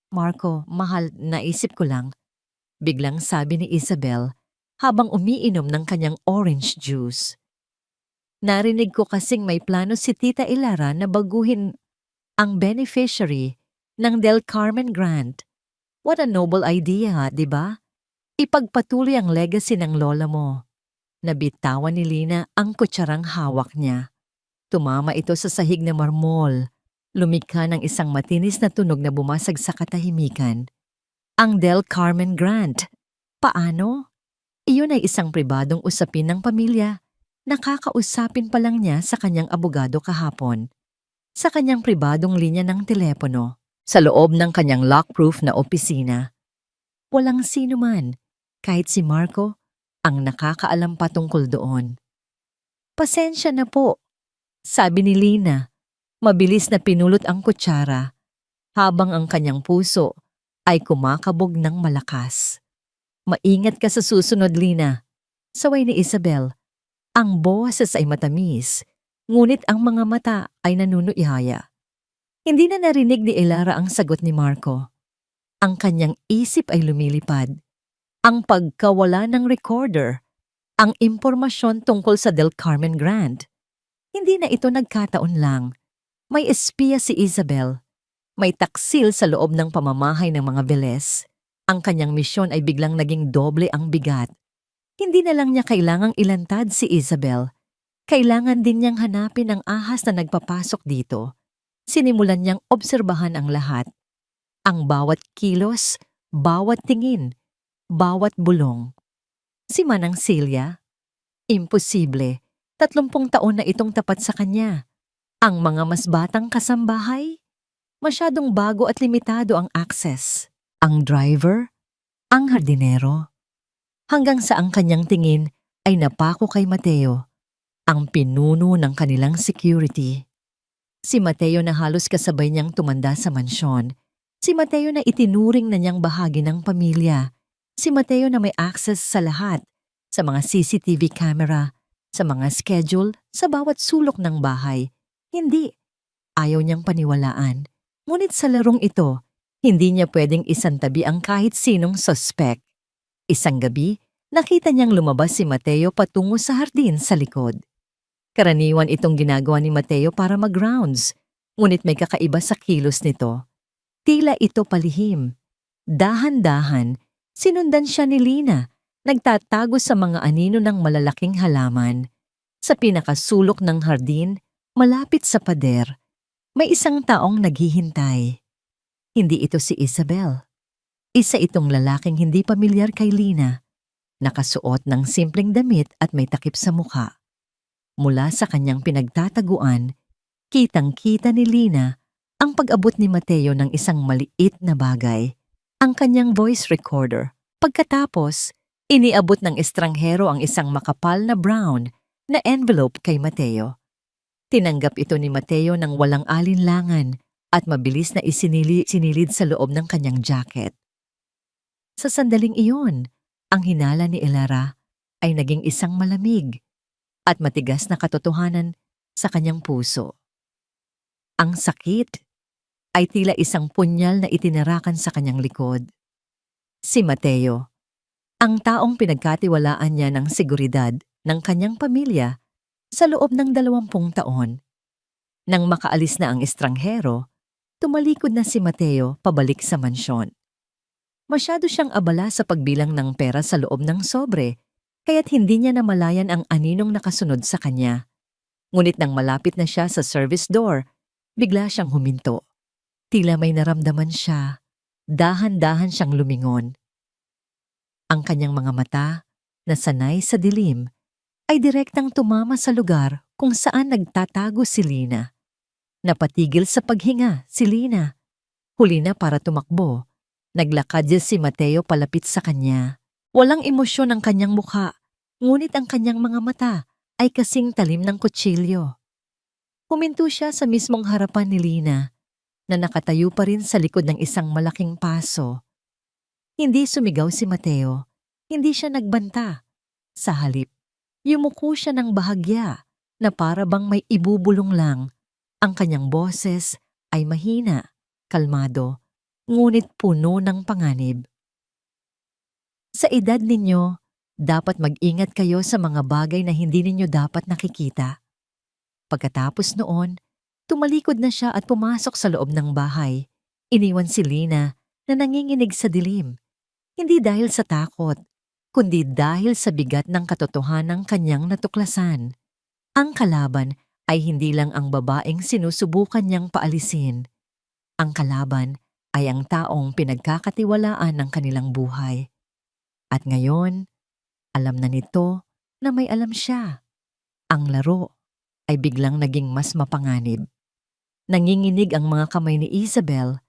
"Marco, mahal, naisip ko lang," biglang sabi ni Isabel habang umiinom ng kanyang orange juice. "Narinig ko kasing may plano si Tita Ilara na baguhin ang beneficiary ng Del Carmen Grant. What a noble idea, di ba? Ipagpatuloy ang legacy ng lola mo." Nabitawan ni Lina ang kutsarang hawak niya. Tumama ito sa sahig na marmol. Lumikha ng isang matinis na tunog na bumasag sa katahimikan. Ang Del Carmen Grant. Paano? Iyon ay isang pribadong usapin ng pamilya. Nakakausapin pa lang niya sa kanyang abogado kahapon. Sa kanyang pribadong linya ng telepono. Sa loob ng kanyang lock-proof na opisina. Walang sino man, kahit si Marco, ang nakakaalam pa tungkol doon. "Pasensya na po," sabi ni Lina. Mabilis na pinulot ang kutsara, habang ang kanyang puso ay kumakabog ng malakas. "Maingat ka sa susunod, Lina," saway ni Isabel. Ang boses ay matamis, ngunit ang mga mata ay nanunuyaya. Hindi na narinig ni Ilara ang sagot ni Marco. Ang kanyang isip ay lumilipad. Ang pagkawala ng recorder, ang impormasyon tungkol sa Del Carmen Grant. Hindi na ito nagkataon lang. May espiya si Isabel. May taksil sa loob ng pamamahay ng mga Velez. Ang kanyang misyon ay biglang naging doble ang bigat. Hindi na lang niya kailangang ilantad si Isabel. Kailangan din niyang hanapin ang ahas na nagpapasok dito. Sinimulan niyang obserbahan ang lahat. Ang bawat kilos, bawat tingin, bawat bulong. Si Manang Celia? Imposible. 30 taon na itong tapat sa kanya. Ang mga mas batang kasambahay? Masyadong bago at limitado ang access. Ang driver? Ang hardinero? Hanggang sa ang kanyang tingin ay napako kay Mateo, ang pinuno ng kanilang security. Si Mateo na halos kasabay niyang tumanda sa mansyon. Si Mateo na itinuring na niyang bahagi ng pamilya. Si Mateo na may access sa lahat, sa mga CCTV camera, sa mga schedule, sa bawat sulok ng bahay. Hindi. Ayaw niyang paniwalaan. Ngunit sa larong ito, hindi niya pwedeng isantabi ang kahit sinong suspect. Isang gabi, nakita niyang lumabas si Mateo patungo sa hardin sa likod. Karaniwan itong ginagawa ni Mateo para mag-rounds, ngunit may kakaiba sa kilos nito. Tila ito palihim. Dahan-dahan, sinundan siya ni Lina, nagtatago sa mga anino ng malalaking halaman. Sa pinakasulok ng hardin, malapit sa pader, may isang taong naghihintay. Hindi ito si Isabel. Isa itong lalaking hindi pamilyar kay Lina, nakasuot ng simpleng damit at may takip sa mukha. Mula sa kanyang pinagtataguan, kitang-kita ni Lina ang pag-abot ni Mateo ng isang maliit na bagay, ang kanyang voice recorder. Pagkatapos, iniabot ng estranghero ang isang makapal na brown na envelope kay Mateo. Tinanggap ito ni Mateo ng walang alinlangan at mabilis na sinilid sa loob ng kanyang jacket. Sa sandaling iyon, ang hinala ni Elara ay naging isang malamig at matigas na katotohanan sa kanyang puso. Ang sakit ay tila isang punyal na itinarakan sa kanyang likod. Si Mateo, ang taong pinagkatiwalaan niya ng seguridad ng kanyang pamilya sa loob ng 20 taon. Nang makaalis na ang estranghero, tumalikod na si Mateo pabalik sa mansyon. Masyado siyang abala sa pagbilang ng pera sa loob ng sobre, kaya't hindi niya namalayan ang aninong nakasunod sa kanya. Ngunit nang malapit na siya sa service door, bigla siyang huminto. Tila may naramdaman siya. Dahan-dahan siyang lumingon. Ang kanyang mga mata, na sanay sa dilim, ay direktang tumama sa lugar kung saan nagtatago si Lina. Napatigil sa paghinga si Lina. Huli na para tumakbo. Naglakad si Mateo palapit sa kanya. Walang emosyon ang kanyang mukha, ngunit ang kanyang mga mata ay kasing talim ng kutsilyo. Huminto siya sa mismong harapan ni Lina, na nakatayo pa rin sa likod ng isang malaking paso. Hindi sumigaw si Mateo, hindi siya nagbanta. Sa halip, yumuko siya ng bahagya na para bang may ibubulong lang. Ang kanyang boses ay mahina, kalmado, ngunit puno ng panganib. Sa edad ninyo, dapat mag-ingat kayo sa mga bagay na hindi ninyo dapat nakikita. Pagkatapos noon, tumalikod na siya at pumasok sa loob ng bahay. Iniwan si Lina na nanginginig sa dilim. Hindi dahil sa takot, kundi dahil sa bigat ng katotohanang kanyang natuklasan. Ang kalaban ay hindi lang ang babaeng sinusubukan niyang paalisin. Ang kalaban ay ang taong pinagkakatiwalaan ng kanilang buhay. At ngayon, alam na nito na may alam siya. Ang laro ay biglang naging mas mapanganib. Nanginginig ang mga kamay ni Isabel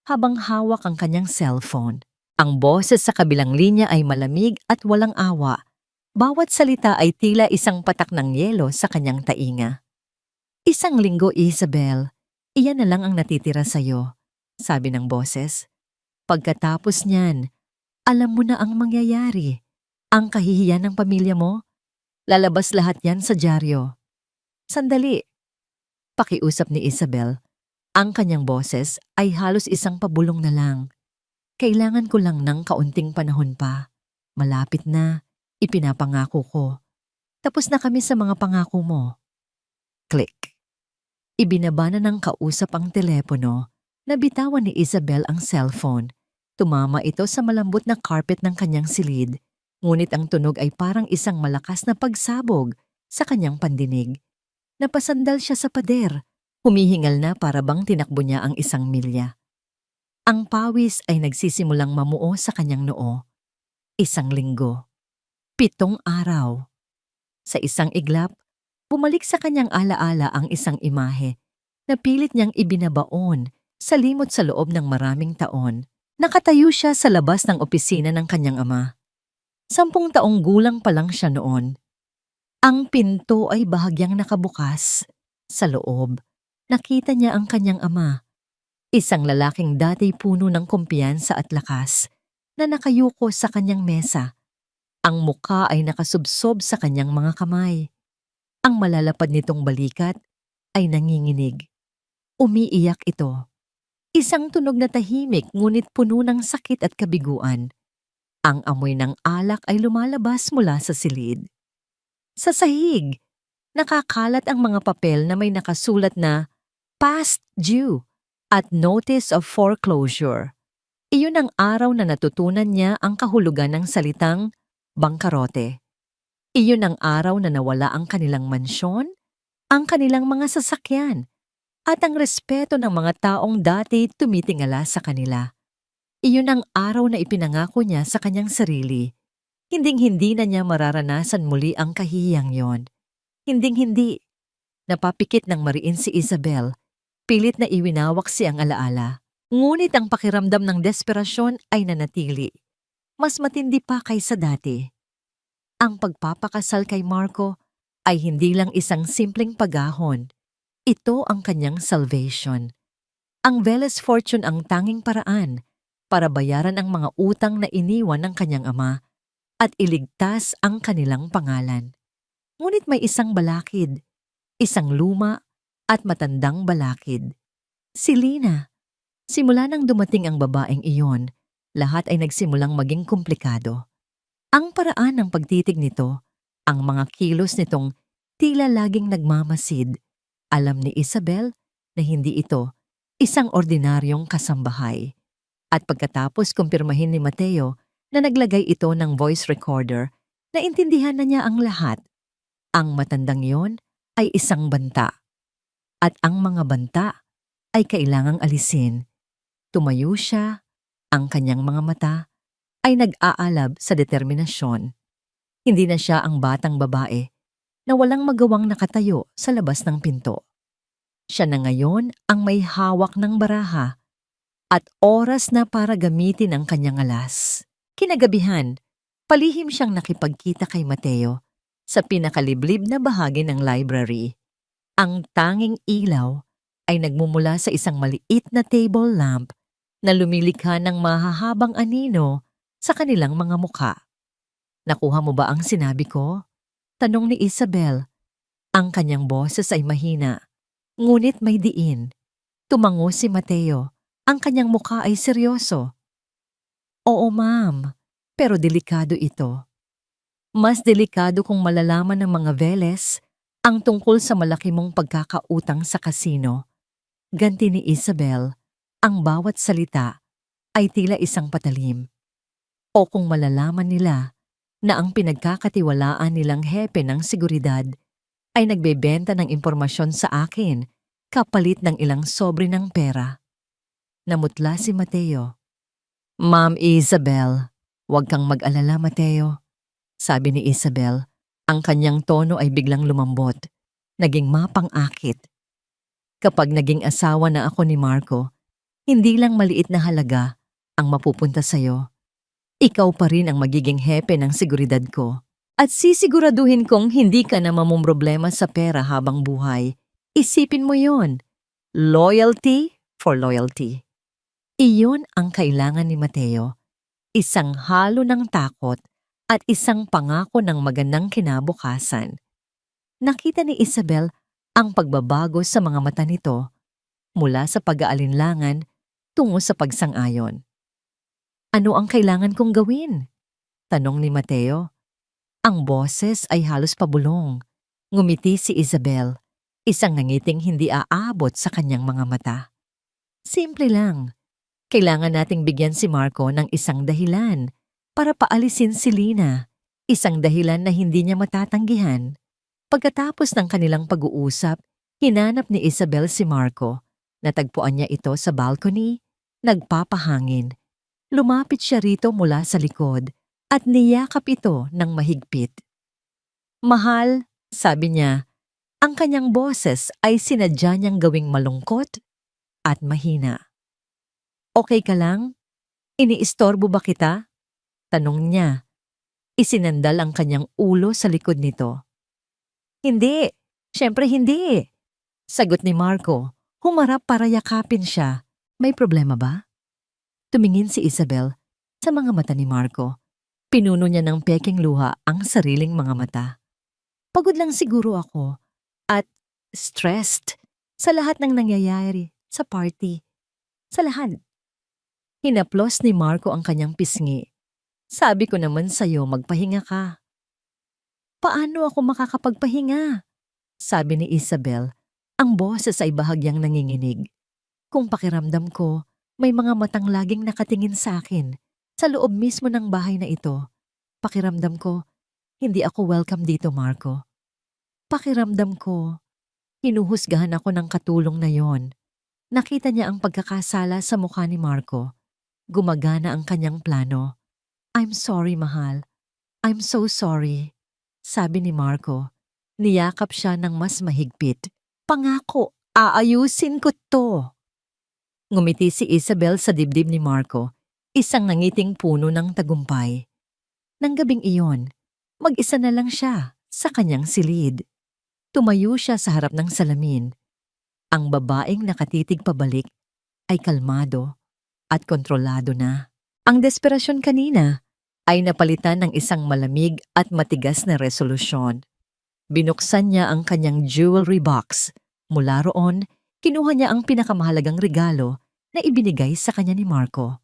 habang hawak ang kanyang cellphone. Ang boses sa kabilang linya ay malamig at walang awa. Bawat salita ay tila isang patak ng yelo sa kanyang tainga. "Isang linggo, Isabel. Iyan na lang ang natitira sa'yo," sabi ng boses. "Pagkatapos niyan, alam mo na ang mangyayari. Ang kahihiyan ng pamilya mo, lalabas lahat yan sa dyaryo." "Sandali," pakiusap ni Isabel. Ang kanyang boses ay halos isang pabulong na lang. "Kailangan ko lang ng kaunting panahon pa. Malapit na, ipinapangako ko. Tapos na kami sa mga pangako mo." Click. Ibinaba na ng kausap ang telepono. Nabitawan ni Isabel ang cellphone. Tumama ito sa malambot na carpet ng kanyang silid. Ngunit ang tunog ay parang isang malakas na pagsabog sa kanyang pandinig. Napasandal siya sa pader. Humihingal na para bang tinakbo niya ang 1 milya. Ang pawis ay nagsisimulang mamuo sa kanyang noo. 1 linggo. 7 araw. Sa isang iglap, bumalik sa kanyang alaala ang isang imahe na pilit niyang ibinabaon sa limot sa loob ng maraming taon. Nakatayo siya sa labas ng opisina ng kanyang ama. 10 taong gulang pa lang siya noon. Ang pinto ay bahagyang nakabukas. Sa loob, nakita niya ang kanyang ama. Isang lalaking dati puno ng kumpiyansa at lakas na nakayuko sa kanyang mesa. Ang muka ay nakasubsob sa kanyang mga kamay. Ang malalapad nitong balikat ay nanginginig. Umiiyak ito. Isang tunog na tahimik ngunit puno ng sakit at kabiguan. Ang amoy ng alak ay lumalabas mula sa silid. Sa sahig, nakakalat ang mga papel na may nakasulat na "Past Due" at "Notice of Foreclosure." Iyon ang araw na natutunan niya ang kahulugan ng salitang bangkarote. Iyon ang araw na nawala ang kanilang mansyon, ang kanilang mga sasakyan, at ang respeto ng mga taong dati tumitingala sa kanila. Iyon ang araw na ipinangako niya sa kanyang sarili. Hinding-hindi na niya mararanasan muli ang kahihiyang yon. Hinding-hindi. Napapikit ng mariin si Isabel. Pilit na iwinawak siyang alaala. Ngunit ang pakiramdam ng desperasyon ay nanatili. Mas matindi pa kaysa dati. Ang pagpapakasal kay Marco ay hindi lang isang simpleng pagahon. Ito ang kanyang salvation. Ang Velez fortune ang tanging paraan para bayaran ang mga utang na iniwan ng kanyang ama at iligtas ang kanilang pangalan. Ngunit may isang balakid, isang luma at matandang balakid. Si Lina. Simula nang dumating ang babaeng iyon, lahat ay nagsimulang maging komplikado. Ang paraan ng pagtitig nito, ang mga kilos nitong tila laging nagmamasid. Alam ni Isabel na hindi ito isang ordinaryong kasambahay. At pagkatapos kumpirmahin ni Mateo na naglagay ito ng voice recorder, naintindihan na niya ang lahat. Ang matandang yon ay isang banta. At ang mga banta ay kailangang alisin. Tumayo siya, ang kanyang mga mata ay nag-aalab sa determinasyon. Hindi na siya ang batang babae na walang magawang nakatayo sa labas ng pinto. Siya na ngayon ang may hawak ng baraha at oras na para gamitin ang kanyang alas. Kinagabihan, palihim siyang nakipagkita kay Mateo sa pinakaliblib na bahagi ng library. Ang tanging ilaw ay nagmumula sa isang maliit na table lamp na lumilikha ng mahahabang anino sa kanilang mga mukha. Nakuha mo ba ang sinabi ko? Tanong ni Isabel. Ang kanyang boses ay mahina, ngunit may diin. Tumango si Mateo. Ang kanyang mukha ay seryoso. Oo, ma'am, pero delikado ito. Mas delikado kung malalaman ng mga Velez ang tungkol sa malaki mong pagkakautang sa kasino. Ganti ni Isabel, ang bawat salita ay tila isang patalim. O kung malalaman nila na ang pinagkakatiwalaan nilang hepe ng seguridad ay nagbebenta ng impormasyon sa akin kapalit ng ilang sobre ng pera. Namutla si Mateo. Ma'am Isabel, huwag kang mag-alala, Mateo. Sabi ni Isabel, ang kanyang tono ay biglang lumambot, naging mapang-akit. Kapag naging asawa na ako ni Marco, hindi lang maliit na halaga ang mapupunta sa'yo. Ikaw pa rin ang magiging hepe ng seguridad ko. At sisiguraduhin kong hindi ka na mamumroblema sa pera habang buhay. Isipin mo yon. Loyalty for loyalty. Iyon ang kailangan ni Mateo. Isang halo ng takot at isang pangako ng magandang kinabukasan. Nakita ni Isabel ang pagbabago sa mga mata nito mula sa pag-aalinlangan tungo sa pagsang-ayon. Ano ang kailangan kong gawin? Tanong ni Mateo. Ang boses ay halos pabulong. Ngumiti si Isabel, isang nangiting hindi aabot sa kanyang mga mata. Simple lang. Kailangan nating bigyan si Marco ng isang dahilan para paalisin si Lina, isang dahilan na hindi niya matatanggihan. Pagkatapos ng kanilang pag-uusap, hinanap ni Isabel si Marco. Natagpuan niya ito sa balcony, nagpapahangin. Lumapit siya rito mula sa likod at niyakap ito ng mahigpit. Mahal, sabi niya, ang kanyang boses ay sinadya niyang gawing malungkot at mahina. Okay ka lang? Iniistorbo ba kita? Tanong niya. Isinandal ang kanyang ulo sa likod nito. Hindi, syempre hindi. Sagot ni Marco, humarap para yakapin siya. May problema ba? Tumingin si Isabel sa mga mata ni Marco. Pinuno niya ng peking luha ang sariling mga mata. Pagod lang siguro ako at stressed sa lahat ng nangyayari sa party. Sa lahat. Hinaplos ni Marco ang kanyang pisngi. Sabi ko naman sa'yo magpahinga ka. Paano ako makakapagpahinga? Sabi ni Isabel. Ang boses ay bahagyang nanginginig. Kung pakiramdam ko, may mga matang laging nakatingin sa akin sa loob mismo ng bahay na ito. Pakiramdam ko, hindi ako welcome dito, Marco. Pakiramdam ko, hinuhusgahan ako ng katulong na yon. Nakita niya ang pagkakasala sa mukha ni Marco. Gumagana ang kanyang plano. I'm sorry, mahal. I'm so sorry. Sabi ni Marco. Niyakap siya ng mas mahigpit. Pangako, aayusin ko to. Ngumiti si Isabel sa dibdib ni Marco, isang nangiting puno ng tagumpay. Nang gabing iyon, mag-isa na lang siya sa kanyang silid. Tumayo siya sa harap ng salamin. Ang babaeng nakatitig pabalik ay kalmado at kontrolado na. Ang desperasyon kanina ay napalitan ng isang malamig at matigas na resolusyon. Binuksan niya ang kanyang jewelry box. Mula roon, kinuha niya ang pinakamahalagang regalo na ibinigay sa kanya ni Marco.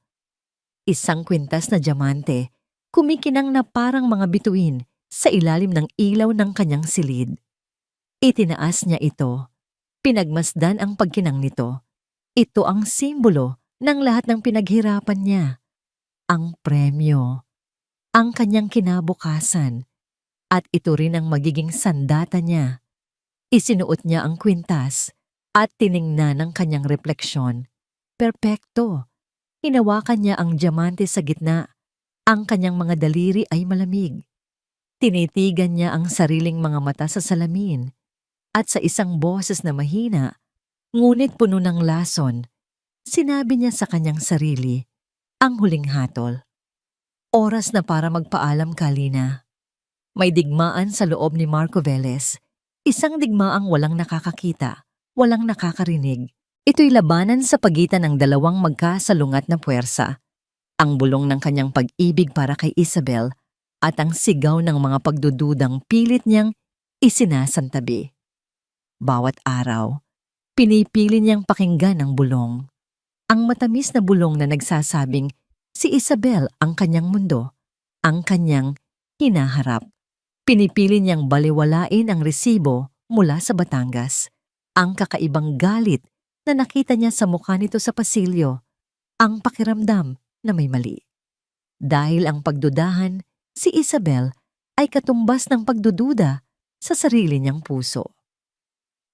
Isang kwintas na diamante, kumikinang na parang mga bituin sa ilalim ng ilaw ng kanyang silid. Itinaas niya ito. Pinagmasdan ang pagkinang nito. Ito ang simbolo ng lahat ng pinaghirapan niya. Ang premyo, ang kanyang kinabukasan, at ito rin ang magiging sandata niya. Isinuot niya ang kwintas at tiningnan ang kanyang refleksyon. Perpekto. Hinawakan niya ang diamante sa gitna. Ang kanyang mga daliri ay malamig. Tinitigan niya ang sariling mga mata sa salamin at sa isang boses na mahina, ngunit puno ng lason, sinabi niya sa kanyang sarili, ang huling hatol. Oras na para magpaalam, Kalina. May digmaan sa loob ni Marco Velez. Isang digmaang walang nakakakita, walang nakakarinig. Ito'y labanan sa pagitan ng dalawang magkasalungat na puwersa. Ang bulong ng kanyang pag-ibig para kay Isabel at ang sigaw ng mga pagdududang pilit niyang isinasantabi. Bawat araw, pinipili niyang pakinggan ang bulong. Ang matamis na bulong na nagsasabing si Isabel ang kanyang mundo, ang kanyang hinaharap. Pinipili niyang baliwalain ang resibo mula sa Batangas, ang kakaibang galit na nakita niya sa mukha nito sa pasilyo, ang pakiramdam na may mali. Dahil ang pagdudahan, si Isabel ay katumbas ng pagdududa sa sarili niyang puso.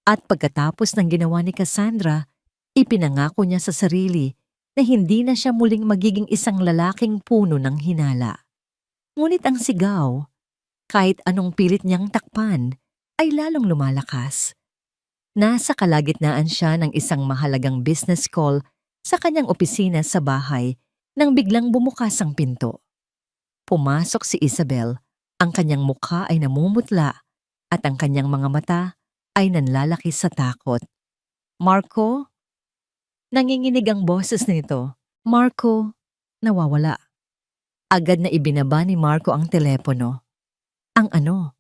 At pagkatapos ng ginawa ni Cassandra, ipinangako niya sa sarili na hindi na siya muling magiging isang lalaking puno ng hinala. Ngunit ang sigaw, kahit anong pilit niyang takpan, ay lalong lumalakas. Nasa kalagitnaan siya ng isang mahalagang business call sa kanyang opisina sa bahay nang biglang bumukas ang pinto. Pumasok si Isabel, ang kanyang mukha ay namumutla at ang kanyang mga mata ay nanlalaki sa takot. Marco? Nanginginig ang boses nito. Marco, nawawala. Agad na ibinaba ni Marco ang telepono. Ang ano?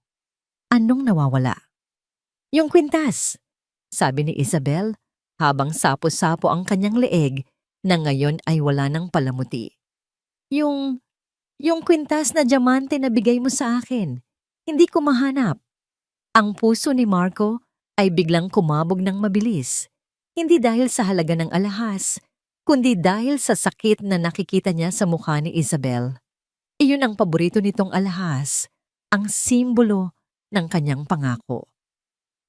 Anong nawawala? Yung kwintas, sabi ni Isabel habang sapo-sapo ang kanyang leeg na ngayon ay wala ng palamuti. Yung kwintas na diamante na bigay mo sa akin, hindi ko mahanap. Ang puso ni Marco ay biglang kumabog ng mabilis, hindi dahil sa halaga ng alahas, kundi dahil sa sakit na nakikita niya sa mukha ni Isabel. Iyon ang paborito nitong alahas, ang simbolo ng kanyang pangako.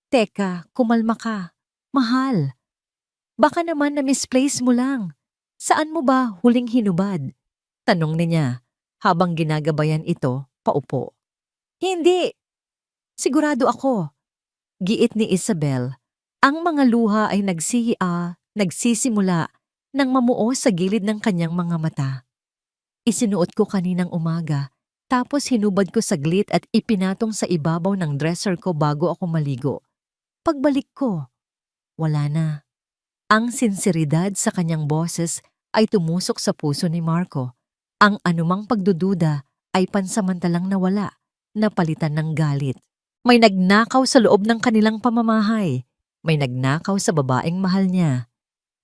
Teka, kumalma ka. Mahal. Baka naman na-misplace mo lang. Saan mo ba huling hinubad? Tanong niya habang ginagabayan ito paupo. Hindi. Sigurado ako. Giit ni Isabel. Ang mga luha ay nagsisimula nang mamuo sa gilid ng kanyang mga mata. Isinuot ko kaninang umaga, tapos hinubad ko saglit at ipinatong sa ibabaw ng dresser ko bago ako maligo. Pagbalik ko, wala na. Ang sinseridad sa kanyang boses ay tumusok sa puso ni Marco. Ang anumang pagdududa ay pansamantalang nawala, napalitan ng galit. May nagnakaw sa loob ng kanilang pamamahay. May nagnakaw sa babaeng mahal niya.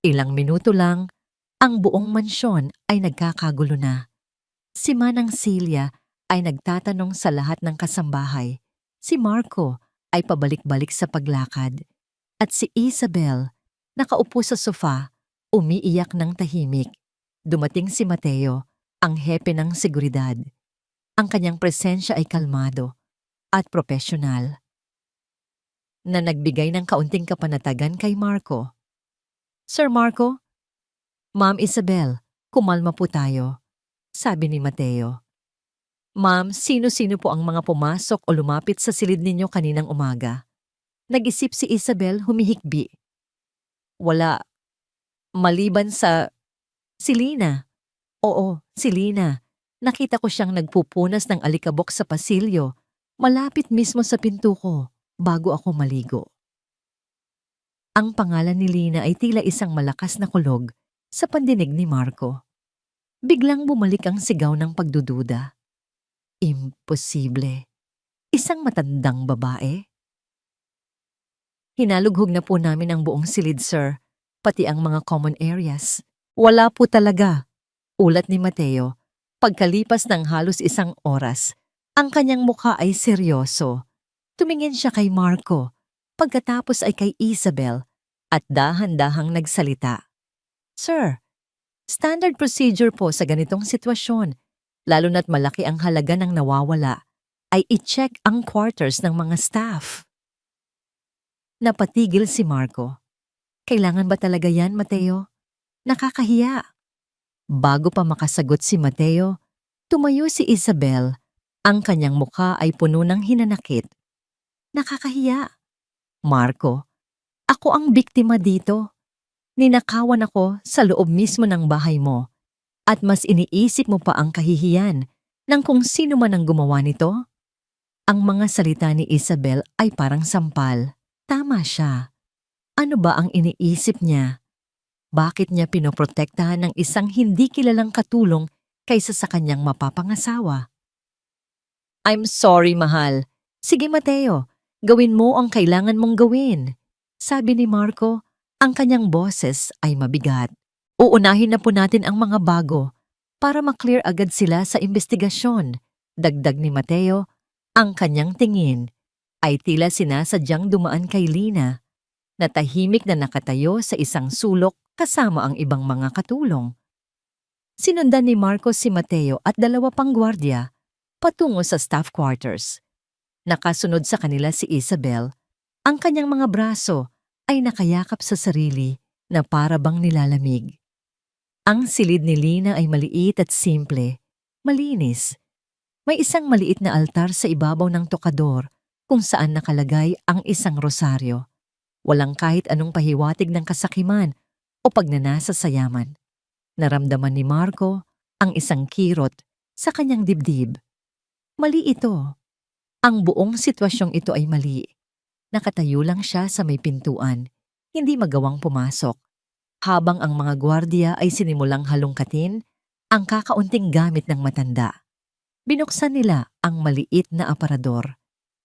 Ilang minuto lang, ang buong mansyon ay nagkakagulo na. Si Manang Celia ay nagtatanong sa lahat ng kasambahay. Si Marco ay pabalik-balik sa paglakad. At si Isabel, nakaupo sa sofa, umiiyak ng tahimik. Dumating si Mateo, ang hepe ng seguridad. Ang kanyang presensya ay kalmado at propesyonal, na nagbigay ng kaunting kapanatagan kay Marco. Sir Marco? Ma'am Isabel, kumalma po tayo, sabi ni Mateo. Ma'am, sino-sino po ang mga pumasok o lumapit sa silid ninyo kaninang umaga? Nag-isip si Isabel humihikbi. Wala, maliban sa si Lina. Oo, si Lina. Nakita ko siyang nagpupunas ng alikabok sa pasilyo, malapit mismo sa pinto ko, bago ako maligo. Ang pangalan ni Lina ay tila isang malakas na kulog sa pandinig ni Marco. Biglang bumalik ang sigaw ng pagdududa. Imposible. Isang matandang babae? Hinalughog na po namin ang buong silid, sir, pati ang mga common areas. Wala po talaga. Ulat ni Mateo, pagkalipas ng halos 1 oras, ang kanyang mukha ay seryoso. Tumingin siya kay Marco, pagkatapos ay kay Isabel, at dahan-dahang nagsalita. Sir, standard procedure po sa ganitong sitwasyon, lalo na't malaki ang halaga ng nawawala, ay i-check ang quarters ng mga staff. Napatigil si Marco. Kailangan ba talaga yan, Mateo? Nakakahiya. Bago pa makasagot si Mateo, tumayo si Isabel. Ang kanyang mukha ay puno ng hinanakit. Nakakahiya. Marco, ako ang biktima dito. Ninakawan ako sa loob mismo ng bahay mo. At mas iniisip mo pa ang kahihiyan ng kung sino man ang gumawa nito? Ang mga salita ni Isabel ay parang sampal. Tama siya. Ano ba ang iniisip niya? Bakit niya pinoprotektahan ng isang hindi kilalang katulong kaysa sa kanyang mapapangasawa? I'm sorry, mahal. Sige, Mateo, gawin mo ang kailangan mong gawin. Sabi ni Marco, ang kanyang boses ay mabigat. Uunahin na po natin ang mga bago para maklear agad sila sa investigasyon. Dagdag ni Mateo, ang kanyang tingin ay tila sinasadyang dumaan kay Lina, na tahimik na nakatayo sa isang sulok kasama ang ibang mga katulong. Sinundan ni Marcos si Mateo at 2 pang gwardiya patungo sa staff quarters. Nakasunod sa kanila si Isabel, ang kanyang mga braso ay nakayakap sa sarili na para bang nilalamig. Ang silid ni Lina ay maliit at simple, malinis. May isang maliit na altar sa ibabaw ng tokador kung saan nakalagay ang isang rosaryo. Walang kahit anong pahiwatig ng kasakiman o pagnanasa sa yaman. Naramdaman ni Marco ang isang kirot sa kanyang dibdib. Mali ito. Ang buong sitwasyong ito ay mali. Nakatayo lang siya sa may pintuan, hindi magawang pumasok. Habang ang mga gwardiya ay sinimulang halongkatin ang kakaunting gamit ng matanda. Binuksan nila ang maliit na aparador.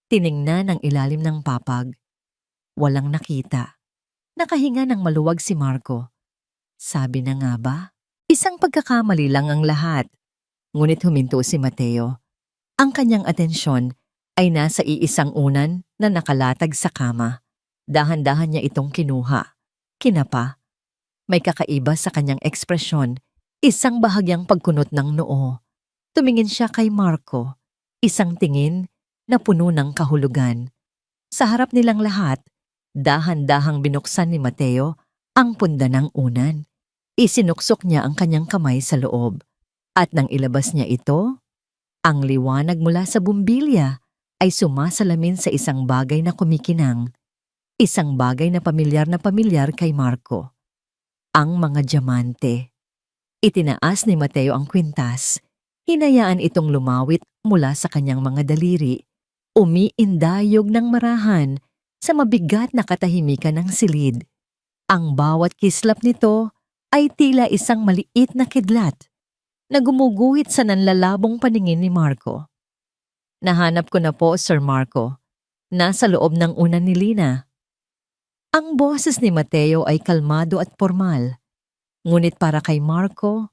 Tiningnan ang ilalim ng papag. Walang nakita. Nakahinga ng maluwag si Marco. Sabi na nga ba? Isang pagkakamali lang ang lahat. Ngunit huminto si Mateo. Ang kanyang atensyon ay nasa iisang unan na nakalatag sa kama. Dahan-dahan niya itong kinuha. Kinapa. May kakaiba sa kanyang ekspresyon, isang bahagyang pagkunot ng noo. Tumingin siya kay Marco, isang tingin na puno ng kahulugan. Sa harap nilang lahat, dahan-dahang binuksan ni Mateo ang punda ng unan. Isinuksok niya ang kanyang kamay sa loob. At nang ilabas niya ito, ang liwanag mula sa bumbilya ay sumasalamin sa isang bagay na kumikinang. Isang bagay na pamilyar kay Marco. Ang mga diamante. Itinaas ni Mateo ang kwintas. Hinayaan itong lumawit mula sa kanyang mga daliri. Umiindayog ng marahan sa mabigat na katahimikan ng silid. Ang bawat kislap nito ay tila isang maliit na kidlat na gumuguhit sa nanlalabong paningin ni Marco. Nahanap ko na po, Sir Marco. Nasa loob ng unan ni Lina. Ang boses ni Mateo ay kalmado at formal. Ngunit para kay Marco,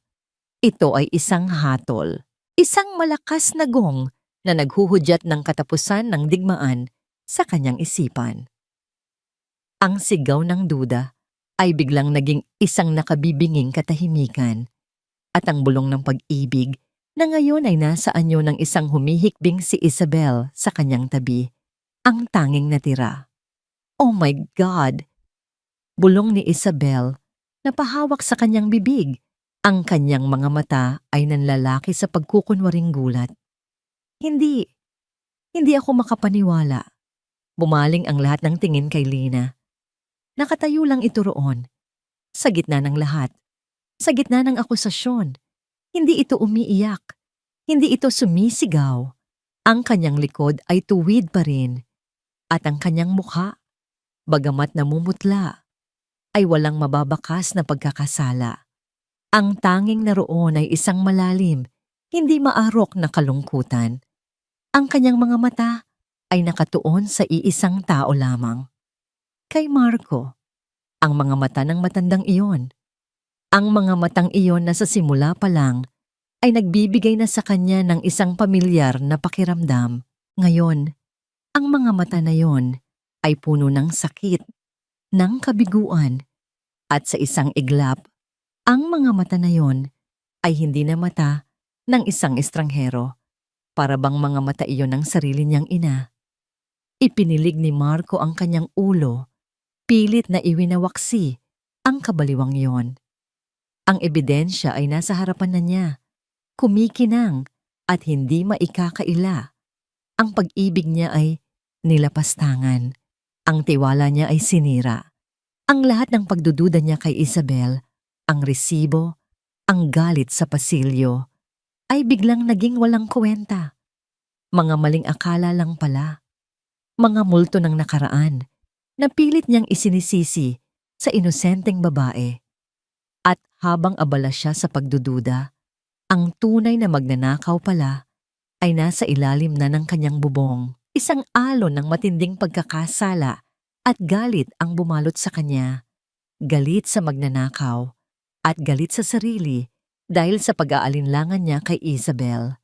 ito ay isang hatol. Isang malakas na gong na naghuhudyat ng katapusan ng digmaan sa kanyang isipan. Ang sigaw ng duda ay biglang naging isang nakabibinging katahimikan. At ang bulong ng pag-ibig na ngayon ay nasa anyo ng isang humihikbing si Isabel sa kanyang tabi, ang tanging natira. Oh my God! Bulong ni Isabel na pahawak sa kanyang bibig. Ang kanyang mga mata ay nanlalaki sa pagkukunwaring gulat. Hindi, hindi ako makapaniwala. Bumaling ang lahat ng tingin kay Lina. Nakatayo lang ito roon, sa gitna ng lahat, sa gitna ng akusasyon. Hindi ito umiiyak, hindi ito sumisigaw. Ang kanyang likod ay tuwid pa rin, at ang kanyang mukha, bagamat namumutla, ay walang mababakas na pagkakasala. Ang tanging naroon ay isang malalim, hindi maarok na kalungkutan. Ang kanyang mga mata ay nakatuon sa iisang tao lamang. Kay Marco, ang mga mata ng matandang iyon. Ang mga matang iyon na sa simula pa lang ay nagbibigay na sa kanya ng isang pamilyar na pakiramdam. Ngayon, ang mga mata na iyon ay puno ng sakit, ng kabiguan, at sa isang iglap, ang mga mata na iyon ay hindi na mata ng isang estranghero. Para bang mga mata iyon ng sarili niyang ina. Ipinilig ni Marco ang kanyang ulo, pilit na iwinawaksi ang kabaliwang iyon. Ang ebidensya ay nasa harapan na niya, kumikinang at hindi maikakaila. Ang pag-ibig niya ay nilapastangan, ang tiwala niya ay sinira. Ang lahat ng pagdududa niya kay Isabel, ang resibo, ang galit sa pasilyo, ay biglang naging walang kwenta. Mga maling akala lang pala. Mga multo ng nakaraan na pilit niyang isinisisi sa inosenteng babae. At habang abala siya sa pagdududa, ang tunay na magnanakaw pala ay nasa ilalim na ng kanyang bubong. Isang alon ng matinding pagkakasala at galit ang bumalot sa kanya. Galit sa magnanakaw at galit sa sarili dahil sa pag-aalinlangan niya kay Isabel.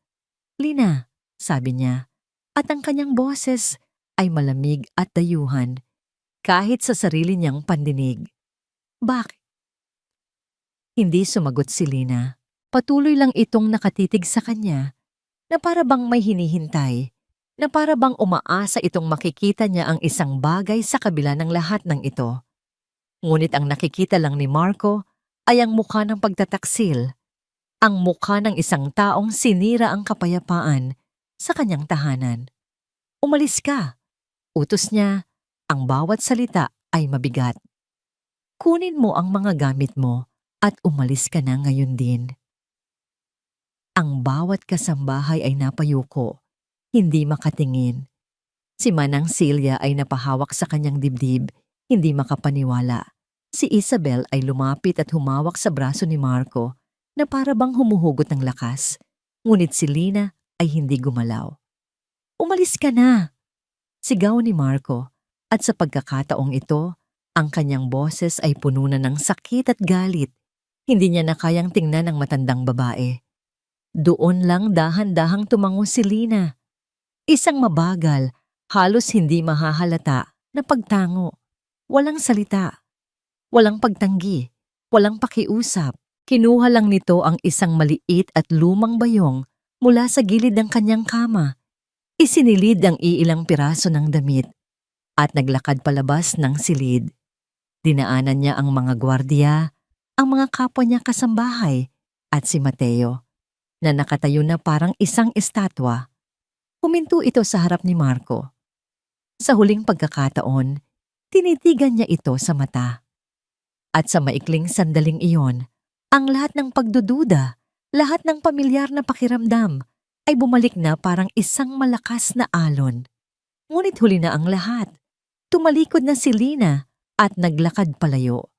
"Lina," sabi niya, at ang kanyang boses ay malamig at dayuhan kahit sa sarili niyang pandinig. "Bakit?" Hindi sumagot si Lina. Patuloy lang itong nakatitig sa kanya na para bang may hinihintay, na para bang umaasa itong makikita niya ang isang bagay sa kabila ng lahat ng ito. Ngunit ang nakikita lang ni Marco ay ang mukha ng pagtataksil, ang mukha ng isang taong sinira ang kapayapaan sa kanyang tahanan. "Umalis ka," utos niya, ang bawat salita ay mabigat. "Kunin mo ang mga gamit mo at umalis ka na ngayon din." Ang bawat kasambahay ay napayuko, hindi makatingin. Si Manang Celia ay napahawak sa kanyang dibdib, hindi makapaniwala. Si Isabel ay lumapit at humawak sa braso ni Marco na para bang humuhugot ng lakas. Ngunit si Lina ay hindi gumalaw. "Umalis ka na!" sigaw ni Marco, at sa pagkakataong ito, ang kanyang boses ay puno na ng sakit at galit. Hindi niya na kayang tingnan ang matandang babae. Doon lang dahan-dahang tumango si Lina. Isang mabagal, halos hindi mahahalata na pagtango. Walang salita, walang pagtanggi, walang pakiusap. Kinuha lang nito ang isang maliit at lumang bayong mula sa gilid ng kanyang kama. Isinilid ang iilang piraso ng damit at naglakad palabas ng silid. Dinaanan niya ang mga gwardiya, ang mga kapwa niya kasambahay, at si Mateo, na nakatayo na parang isang estatwa. Huminto ito sa harap ni Marco. Sa huling pagkakataon, tinitigan niya ito sa mata. At sa maikling sandaling iyon, ang lahat ng pagdududa, lahat ng pamilyar na pakiramdam ay bumalik na parang isang malakas na alon. Ngunit huli na ang lahat. Tumalikod na si Lina at naglakad palayo.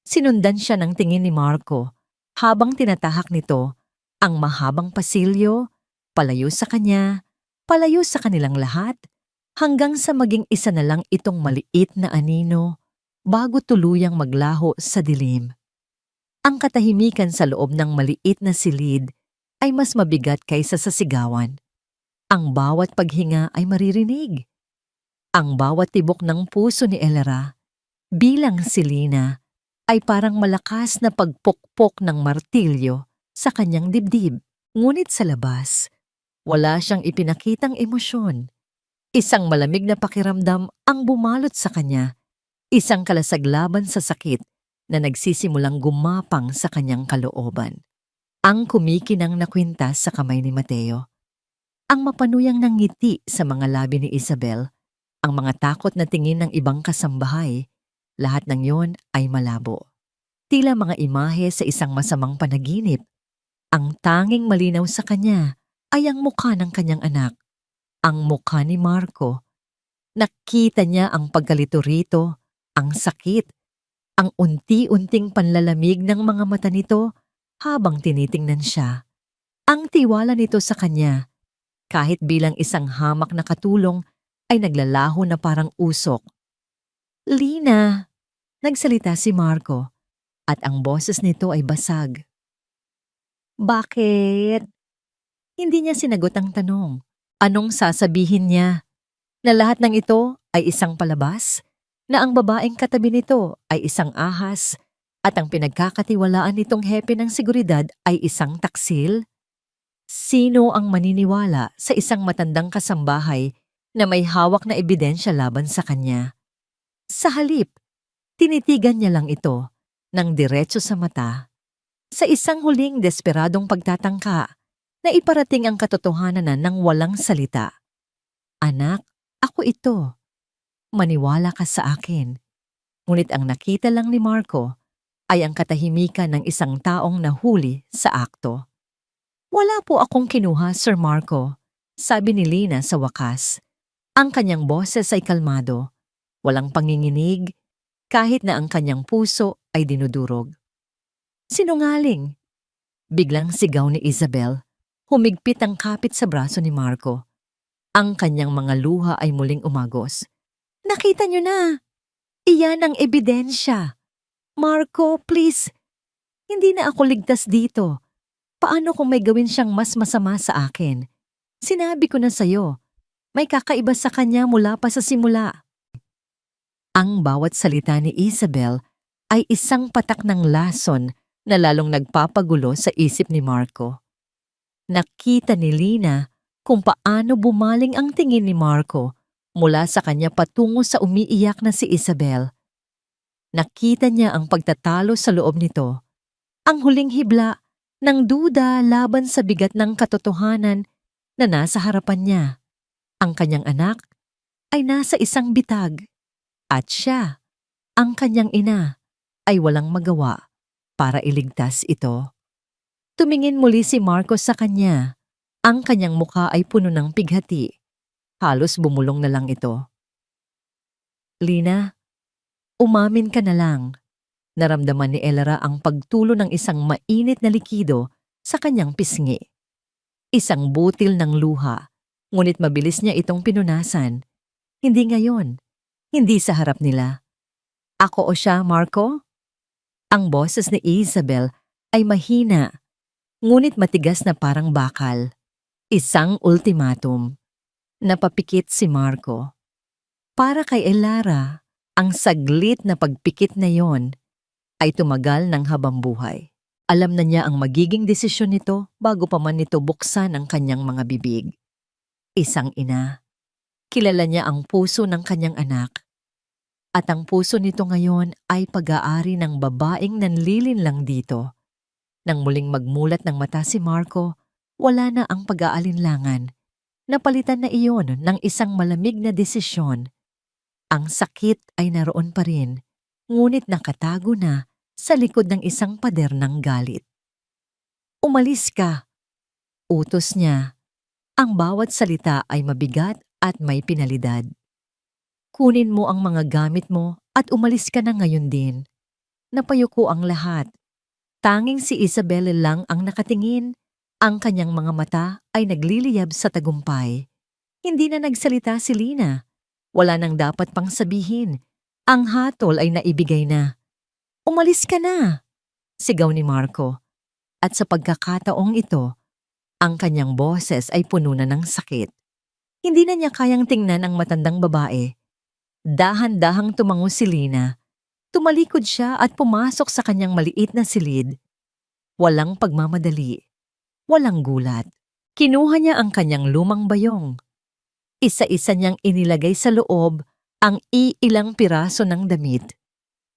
Sinundan siya ng tingin ni Marco habang tinatahak nito ang mahabang pasilyo, palayo sa kanya, palayo sa kanilang lahat, hanggang sa maging isa na lang itong maliit na anino bago tuluyang maglaho sa dilim. Ang katahimikan sa loob ng maliit na silid ay mas mabigat kaysa sa sigawan. Ang bawat paghinga ay maririnig. Ang bawat tibok ng puso ni Elera, bilang si Lina, ay parang malakas na pagpukpok ng martilyo sa kanyang dibdib. Ngunit sa labas, wala siyang ipinakitang emosyon. Isang malamig na pakiramdam ang bumalot sa kanya, isang kalasaglaban sa sakit na nagsisimulang gumapang sa kanyang kalooban. Ang kumikinang na kwintas sa kamay ni Mateo. Ang mapanuyang ng ngiti sa mga labi ni Isabel, ang mga takot na tingin ng ibang kasambahay, lahat ng yon ay malabo. Tila mga imahe sa isang masamang panaginip. Ang tanging malinaw sa kanya ay ang mukha ng kanyang anak, ang mukha ni Marco. Nakita niya ang pagkalito rito, ang sakit, ang unti-unting panlalamig ng mga mata nito habang tinitingnan siya. Ang tiwala nito sa kanya, kahit bilang isang hamak na katulong, ay naglalaho na parang usok. "Lina," nagsalita si Marco, at ang boses nito ay basag. "Bakit?" Hindi niya sinagot ang tanong. Anong sasabihin niya? Na lahat ng ito ay isang palabas? Na ang babaeng katabi nito ay isang ahas? At ang pinagkakatiwalaan nitong hepe ng seguridad ay isang taksil? Sino ang maniniwala sa isang matandang kasambahay na may hawak na ebidensya laban sa kanya? Sa halip, tinitigan niya lang ito ng diretso sa mata, sa isang huling desperadong pagtatangka na iparating ang katotohanan na ng walang salita. "Anak, ako ito. Maniwala ka sa akin." Ngunit ang nakita lang ni Marco ay ang katahimikan ng isang taong nahuli sa akto. "Wala po akong kinuha, Sir Marco," sabi ni Lina sa wakas. Ang kanyang boses ay kalmado, walang panginginig, kahit na ang kanyang puso ay dinudurog. "Sinungaling!" Biglang sigaw ni Isabel, humigpit ang kapit sa braso ni Marco. Ang kanyang mga luha ay muling umagos. "Nakita niyo na! Iyan ang ebidensya! Marco, please! Hindi na ako ligtas dito. Paano kung may gawin siyang mas masama sa akin? Sinabi ko na sa'yo, may kakaiba sa kanya mula pa sa simula." Ang bawat salita ni Isabel ay isang patak ng lason na lalong nagpapagulo sa isip ni Marco. Nakita ni Lina kung paano bumaling ang tingin ni Marco mula sa kanya patungo sa umiiyak na si Isabel. Nakita niya ang pagtatalo sa loob nito, ang huling hibla ng duda laban sa bigat ng katotohanan na nasa harapan niya. Ang kanyang anak ay nasa isang bitag, at siya, ang kanyang ina, ay walang magawa para iligtas ito. Tumingin muli si Marco sa kanya. Ang kanyang mukha ay puno ng pighati. Halos bumulong na lang ito. "Lina, umamin ka na lang." Naramdaman ni Ellara ang pagtulo ng isang mainit na likido sa kanyang pisngi. Isang butil ng luha, ngunit mabilis niya itong pinunasan. Hindi ngayon, hindi sa harap nila. "Ako o siya, Marco?" Ang boses ni Isabel ay mahina, ngunit matigas na parang bakal. Isang ultimatum. Napapikit si Marco. Para kay Ellara, ang saglit na pagpikit na yon ay tumagal ng habambuhay. Alam na niya ang magiging desisyon nito bago pa man nito buksan ang kanyang mga bibig. Isang ina. Kilala niya ang puso ng kanyang anak. At ang puso nito ngayon ay pag-aari ng babaeng nanlilinlang dito. Nang muling magmulat ng mata si Marco, wala na ang pag-aalinlangan. Napalitan na iyon ng isang malamig na desisyon. Ang sakit ay naroon pa rin, ngunit nakatago na sa likod ng isang pader ng galit. "Umalis ka," utos niya. Ang bawat salita ay mabigat at may pinalidad. "Kunin mo ang mga gamit mo at umalis ka na ngayon din." Napayuko ang lahat. Tanging si Isabel lang ang nakatingin. Ang kanyang mga mata ay nagliliyab sa tagumpay. Hindi na nagsalita si Lina. Wala nang dapat pang sabihin. Ang hatol ay naibigay na. "Umalis ka na," sigaw ni Marco. At sa pagkakataong ito, ang kanyang boses ay puno na ng sakit. Hindi na niya kayang tingnan ang matandang babae. Dahan-dahang tumango si Lina. Tumalikod siya at pumasok sa kanyang maliit na silid. Walang pagmamadali. Walang gulat. Kinuha niya ang kanyang lumang bayong. Isa-isa niyang inilagay sa loob ang iilang piraso ng damit.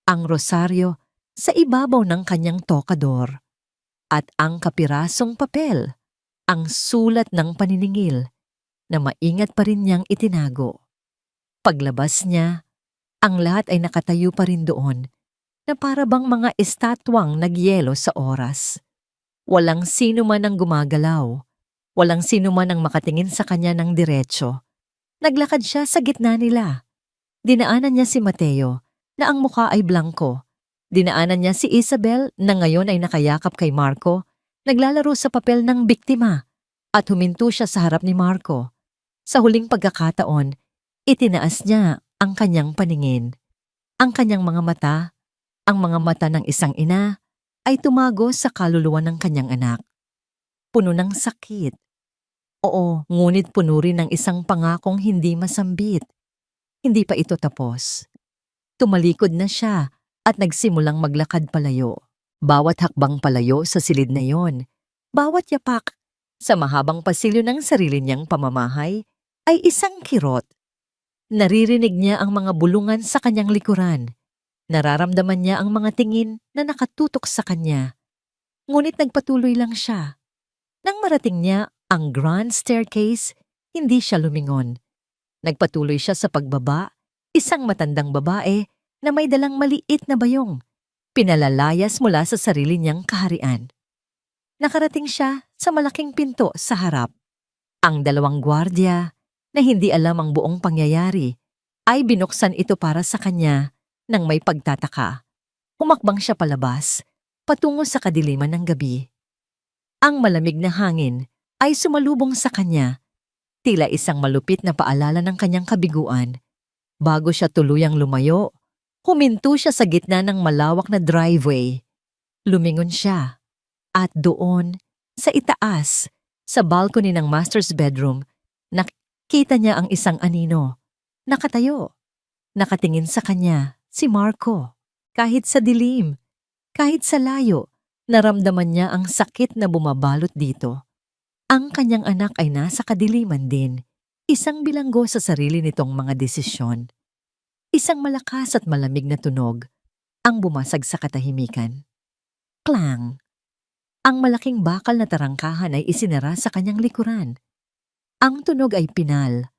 Ang rosaryo sa ibabaw ng kanyang tokador. At ang kapirasong papel, ang sulat ng paniningil, na maingat pa rin niyang itinago. Paglabas niya, ang lahat ay nakatayo pa rin doon na para bang mga estatwang nagyelo sa oras. Walang sino man ang gumagalaw. Walang sino man ang makatingin sa kanya ng diretso. Naglakad siya sa gitna nila. Dinaanan niya si Mateo na ang mukha ay blanko. Dinaanan niya si Isabel na ngayon ay nakayakap kay Marco, naglalaro sa papel ng biktima, at huminto siya sa harap ni Marco. Sa huling pagkakataon, itinaas niya ang kanyang paningin. Ang kanyang mga mata, ang mga mata ng isang ina, ay tumago sa kaluluwa ng kanyang anak. Puno ng sakit. Oo, ngunit puno rin ng isang pangakong hindi masambit. Hindi pa ito tapos. Tumalikod na siya at nagsimulang maglakad palayo. Bawat hakbang palayo sa silid na yon, bawat yapak sa mahabang pasilyo ng sarili niyang pamamahay ay isang kirot. Naririnig niya ang mga bulungan sa kanyang likuran. Nararamdaman niya ang mga tingin na nakatutok sa kanya. Ngunit nagpatuloy lang siya. Nang marating niya ang grand staircase, hindi siya lumingon. Nagpatuloy siya sa pagbaba, isang matandang babae na may dalang maliit na bayong, pinalalayas mula sa sarili niyang kaharian. Nakarating siya sa malaking pinto sa harap. Ang dalawang gwardiya, na hindi alam ang buong pangyayari, ay binuksan ito para sa kanya nang may pagtataka. Humakbang siya palabas, patungo sa kadiliman ng gabi. Ang malamig na hangin ay sumalubong sa kanya, tila isang malupit na paalala ng kanyang kabiguan. Bago siya tuluyang lumayo, huminto siya sa gitna ng malawak na driveway. Lumingon siya, at doon, sa itaas, sa balcony ng master's bedroom, nakita niya ang isang anino. Nakatayo. Nakatingin sa kanya si Marco. Kahit sa dilim, kahit sa layo, naramdaman niya ang sakit na bumabalot dito. Ang kanyang anak ay nasa kadiliman din, isang bilanggo sa sarili nitong mga desisyon. Isang malakas at malamig na tunog ang bumasag sa katahimikan. Klang! Ang malaking bakal na tarangkahan ay isinara sa kanyang likuran. Ang tunog ay pinal,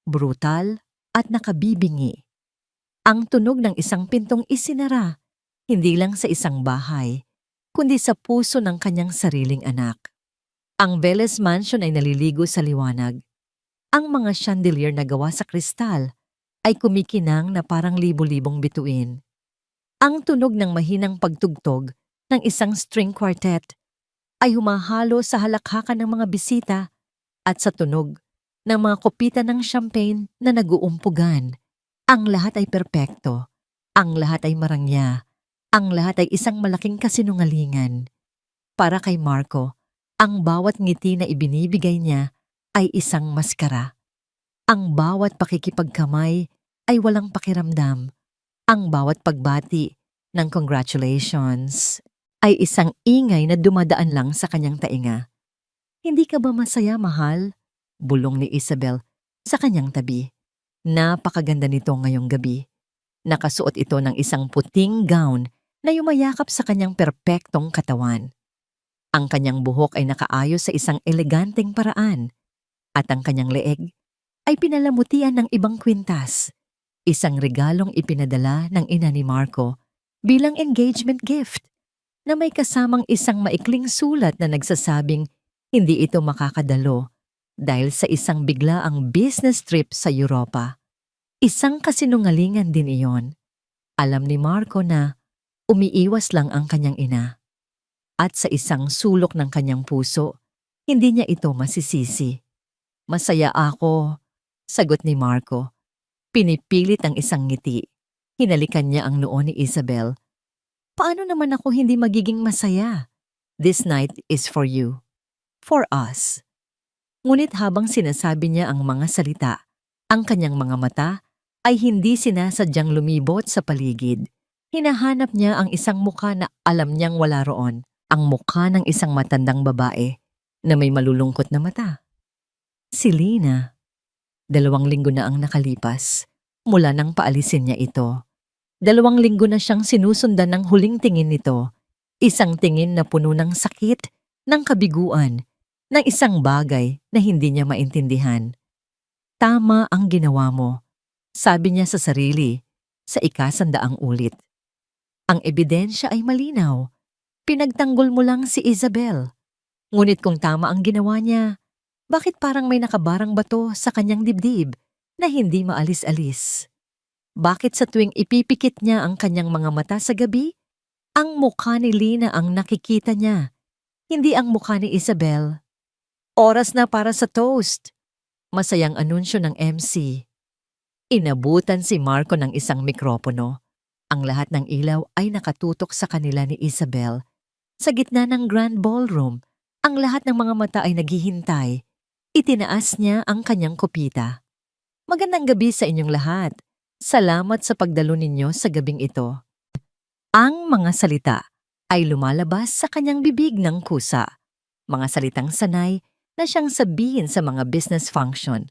brutal at nakabibingi. Ang tunog ng isang pintong isinara, hindi lang sa isang bahay, kundi sa puso ng kanyang sariling anak. Ang Velez Mansion ay naliligo sa liwanag. Ang mga chandelier na gawa sa kristal ay kumikinang na parang libo-libong bituin. Ang tunog ng mahinang pagtugtog ng isang string quartet ay humahalo sa halakhakan ng mga bisita at sa tunog ng mga kopita ng champagne na naguumpugan. Ang lahat ay perpekto, ang lahat ay marangya, ang lahat ay isang malaking kasinungalingan. Para kay Marco, ang bawat ngiti na ibinibigay niya ay isang maskara. Ang bawat pakikipagkamay ay walang pakiramdam. Ang bawat pagbati ng congratulations ay isang ingay na dumadaan lang sa kanyang tainga. Hindi ka ba masaya, mahal? Bulong ni Isabel sa kanyang tabi. Napakaganda nito ngayong gabi. Nakasuot ito ng isang puting gown na yumayakap sa kanyang perpektong katawan. Ang kanyang buhok ay nakaayos sa isang eleganteng paraan at ang kanyang leeg ay pinalamutian ng ibang kwintas. Isang regalong ipinadala ng ina ni Marco bilang engagement gift na may kasamang isang maikling sulat na nagsasabing hindi ito makakadalo dahil sa isang biglaang business trip sa Europa. Isang kasinungalingan din iyon. Alam ni Marco na umiiwas lang ang kanyang ina. At sa isang sulok ng kanyang puso, hindi niya ito masisisi. Masaya ako, sagot ni Marco. Pinipilit ang isang ngiti. Hinalikan niya ang noo ni Isabel. Paano naman ako hindi magiging masaya? This night is for you. For us. Ngunit habang sinasabi niya ang mga salita, ang kanyang mga mata ay hindi sinasadyang lumibot sa paligid. Hinahanap niya ang isang mukha na alam niyang wala roon, ang mukha ng isang matandang babae na may malulungkot na mata. Si Lina. 2 linggo na ang nakalipas mula nang paalisin niya ito. 2 linggo na siyang sinusundan ng huling tingin nito, isang tingin na puno ng sakit, ng kabiguan, ng isang bagay na hindi niya maintindihan. Tama ang ginawa mo, sabi niya sa sarili, sa ika-100 ulit. Ang ebidensya ay malinaw. Pinagtanggol mo lang si Isabel. Ngunit kung tama ang ginawa niya, bakit parang may nakabarang bato sa kanyang dibdib na hindi maalis-alis? Bakit sa tuwing ipipikit niya ang kanyang mga mata sa gabi, ang mukha ni Lina ang nakikita niya, hindi ang mukha ni Isabel? Oras na para sa toast. Masayang anunsyo ng MC. Inabutan si Marco ng isang mikropono. Ang lahat ng ilaw ay nakatutok sa kanila ni Isabel. Sa gitna ng grand ballroom, ang lahat ng mga mata ay naghihintay. Itinaas niya ang kanyang kopita. Magandang gabi sa inyong lahat. Salamat sa pagdalo ninyo sa gabing ito. Ang mga salita ay lumalabas sa kanyang bibig ng kusa. Mga salitang sanay na siyang sabihin sa mga business function.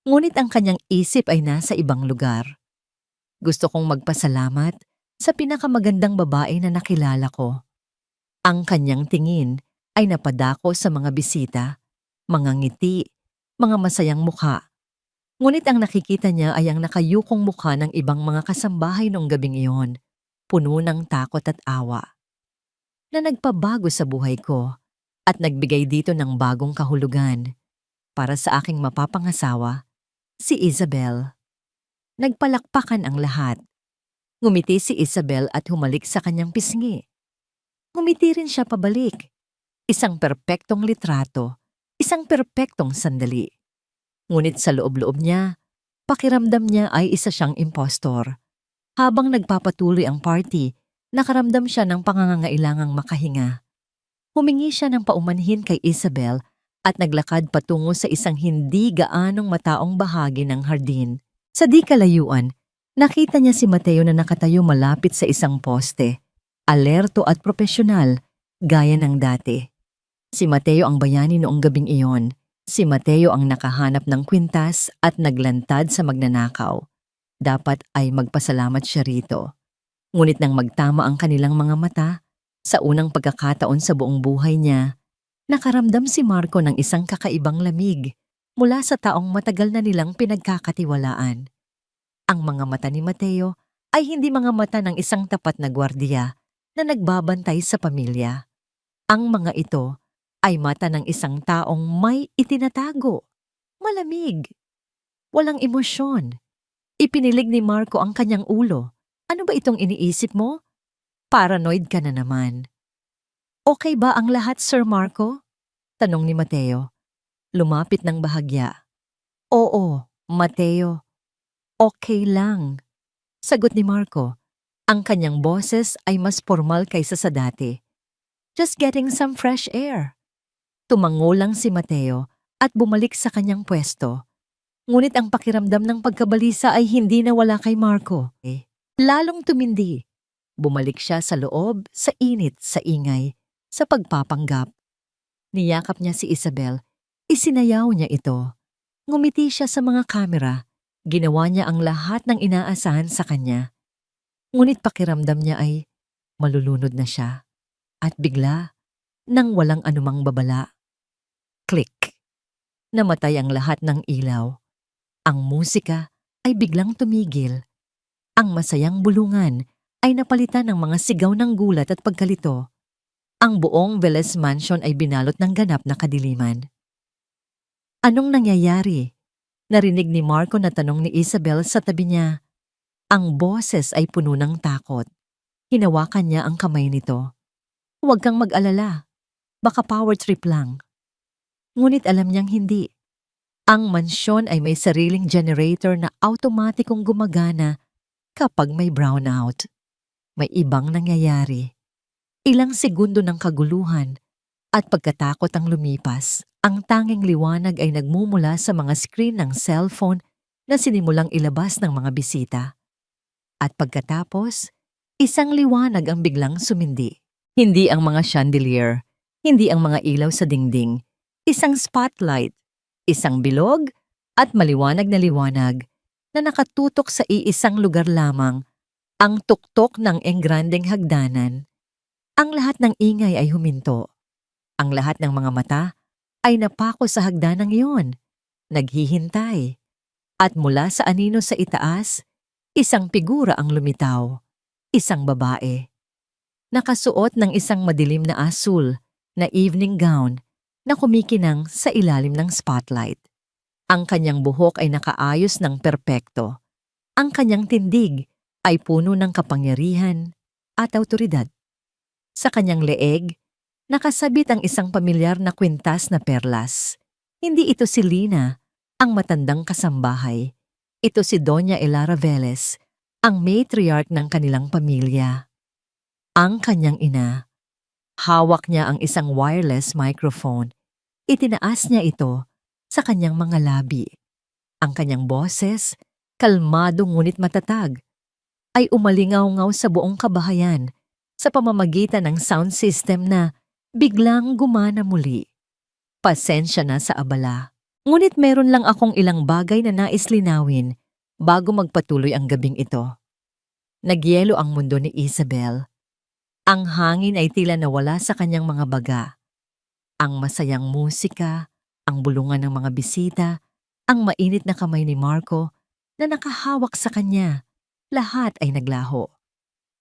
Ngunit ang kanyang isip ay nasa ibang lugar. Gusto kong magpasalamat sa pinakamagandang babae na nakilala ko. Ang kanyang tingin ay napadako sa mga bisita, mga ngiti, mga masayang mukha. Ngunit ang nakikita niya ay ang nakayukong mukha ng ibang mga kasambahay noong gabing iyon, puno ng takot at awa. Na nagpabago sa buhay ko at nagbigay dito ng bagong kahulugan para sa aking mapapangasawa, si Isabel. Nagpalakpakan ang lahat. Ngumiti si Isabel at humalik sa kanyang pisngi. Ngumiti rin siya pabalik. Isang perpektong litrato, isang perpektong sandali. Ngunit sa loob-loob niya, pakiramdam niya ay isa siyang impostor. Habang nagpapatuloy ang party, nakaramdam siya ng pangangailangang makahinga. Humingi siya ng paumanhin kay Isabel at naglakad patungo sa isang hindi gaanong mataong bahagi ng hardin. Sa di kalayuan, nakita niya si Mateo na nakatayo malapit sa isang poste, alerto at propesyonal, gaya ng dati. Si Mateo ang bayani noong gabing iyon. Si Mateo ang nakahanap ng kwintas at naglantad sa magnanakaw. Dapat ay magpasalamat siya rito. Ngunit nang magtama ang kanilang mga mata, sa unang pagkakataon sa buong buhay niya, nakaramdam si Marco ng isang kakaibang lamig mula sa taong matagal na nilang pinagkakatiwalaan. Ang mga mata ni Mateo ay hindi mga mata ng isang tapat na gwardiya na nagbabantay sa pamilya. Ang mga ito ay mata ng isang taong may itinatago, malamig, walang emosyon. Ipinilig ni Marco ang kanyang ulo. Ano ba itong iniisip mo? Paranoid ka na naman. Okay ba ang lahat, Sir Marco? Tanong ni Mateo. Lumapit ng bahagya. Oo, Mateo. Okay lang. Sagot ni Marco. Ang kanyang boses ay mas formal kaysa sa dati. Just getting some fresh air. Tumango lang si Mateo at bumalik sa kanyang pwesto. Ngunit ang pakiramdam ng pagkabalisa ay hindi nawala kay Marco. Lalong tumindi. Bumalik siya sa loob, sa init, sa ingay, sa pagpapanggap. Niyakap niya si Isabel. Isinayaw niya ito. Ngumiti siya sa mga kamera. Ginawa niya ang lahat ng inaasahan sa kanya. Ngunit pakiramdam niya ay malulunod na siya. At bigla, nang walang anumang babala. Click! Namatay ang lahat ng ilaw. Ang musika ay biglang tumigil. Ang masayang bulungan ay napalitan ng mga sigaw ng gulat at pagkalito. Ang buong Velez Mansion ay binalot ng ganap na kadiliman. Anong nangyayari? Narinig ni Marco na tanong ni Isabel sa tabi niya. Ang boses ay puno ng takot. Hinawakan niya ang kamay nito. Huwag kang mag-alala. Baka power trip lang. Ngunit alam niyang hindi. Ang mansyon ay may sariling generator na automatikong gumagana kapag may brownout. May ibang nangyayari. Ilang segundo ng kaguluhan at pagkatakot ang lumipas. Ang tanging liwanag ay nagmumula sa mga screen ng cellphone na sinimulang ilabas ng mga bisita. At pagkatapos, isang liwanag ang biglang sumindi. Hindi ang mga chandelier, hindi ang mga ilaw sa dingding, isang spotlight, isang bilog at maliwanag na liwanag na nakatutok sa iisang lugar lamang, ang tuktok ng engrandeng hagdanan. Ang lahat ng ingay ay huminto. Ang lahat ng mga mata ay napako sa hagdanang iyon, naghihintay. At mula sa anino sa itaas, isang figura ang lumitaw, isang babae. Nakasuot ng isang madilim na asul na evening gown na kumikinang sa ilalim ng spotlight. Ang kanyang buhok ay nakaayos ng perpekto. Ang kanyang tindig ay puno ng kapangyarihan at awtoridad. Sa kanyang leeg, nakasabit ang isang pamilyar na kwintas na perlas. Hindi ito si Lina, ang matandang kasambahay. Ito si Doña Elara Velez, ang matriarch ng kanilang pamilya. Ang kanyang ina, hawak niya ang isang wireless microphone. Itinaas niya ito sa kanyang mga labi. Ang kanyang boses, kalmado ngunit matatag, ay umalingaw-ngaw sa buong kabahayan sa pamamagitan ng sound system na biglang gumana muli. Pasensya na sa abala. Ngunit meron lang akong ilang bagay na nais linawin bago magpatuloy ang gabing ito. Nagyelo ang mundo ni Isabel. Ang hangin ay tila nawala sa kanyang mga baga. Ang masayang musika, ang bulungan ng mga bisita, ang mainit na kamay ni Marco na nakahawak sa kanya, lahat ay naglaho.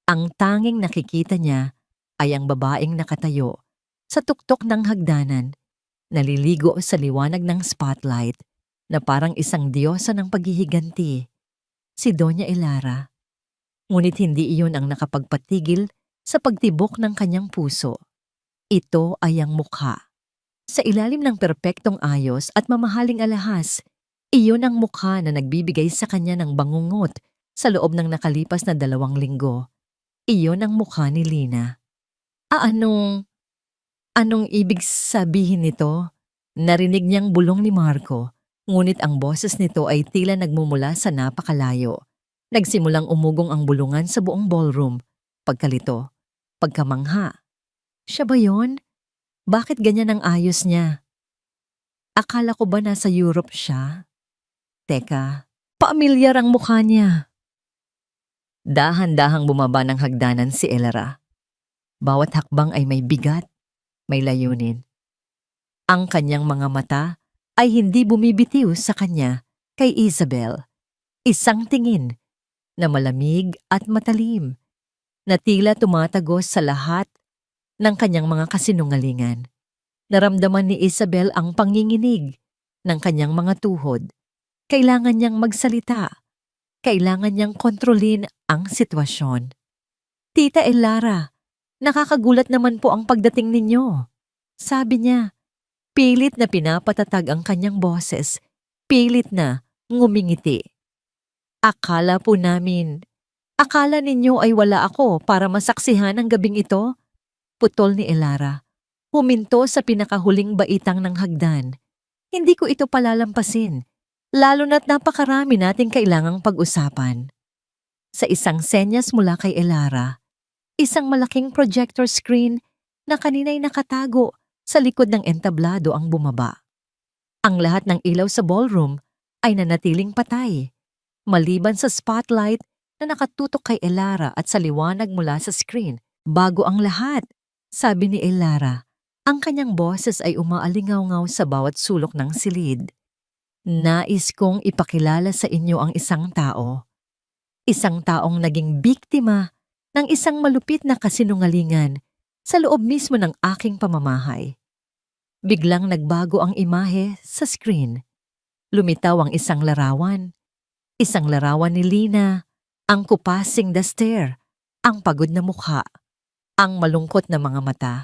Ang tanging nakikita niya ay ang babaeng nakatayo sa tuktok ng hagdanan, naliligo sa liwanag ng spotlight na parang isang diyosa ng paghihiganti, si Doña Elara. Ngunit hindi iyon ang nakapagpatigil sa pagtibok ng kanyang puso. Ito ay ang mukha. Sa ilalim ng perpektong ayos at mamahaling alahas, iyon ang mukha na nagbibigay sa kanya ng bangungot sa loob ng nakalipas na 2 linggo. Iyon ang mukha ni Lina. Anong ibig sabihin nito? Narinig niyang bulong ni Marco, ngunit ang boses nito ay tila nagmumula sa napakalayo. Nagsimulang umugong ang bulungan sa buong ballroom. Pagkalito, pagkamangha. Siya ba yon? Bakit ganyan ang ayos niya? Akala ko ba nasa Europe siya? Teka, paamilyar ang mukha niya. Dahan-dahang bumaba ng hagdanan si Elara. Bawat hakbang ay may bigat, may layunin. Ang kanyang mga mata ay hindi bumibitiw sa kanya kay Isabel. Isang tingin na malamig at matalim, na tila tumatagos sa lahat ng kanyang mga kasinungalingan. Naramdaman ni Isabel ang panginginig ng kanyang mga tuhod. Kailangan niyang magsalita. Kailangan niyang kontrolin ang sitwasyon. Tita Elara, nakakagulat naman po ang pagdating ninyo. Sabi niya, pilit na pinapatatag ang kanyang boses, pilit na ngumingiti. Akala ninyo ay wala ako para masaksihan ang gabing ito? Putol ni Elara. Huminto sa pinakahuling baitang ng hagdan. Hindi ko ito palalampasin, lalo na't napakarami nating kailangang pag-usapan. Sa isang senyas mula kay Elara, isang malaking projector screen na kanina'y nakatago sa likod ng entablado ang bumaba. Ang lahat ng ilaw sa ballroom ay nanatiling patay, maliban sa spotlight na nakatutok kay Elara at sa liwanag mula sa screen. Bago ang lahat, sabi ni Elara, ang kanyang boses ay umaalingaw-ngaw sa bawat sulok ng silid. Nais kong ipakilala sa inyo ang isang tao. Isang taong naging biktima ng isang malupit na kasinungalingan sa loob mismo ng aking pamamahay. Biglang nagbago ang imahe sa screen. Lumitaw ang isang larawan. Isang larawan ni Lina, ang kupasing daster, ang pagod na mukha, ang malungkot na mga mata.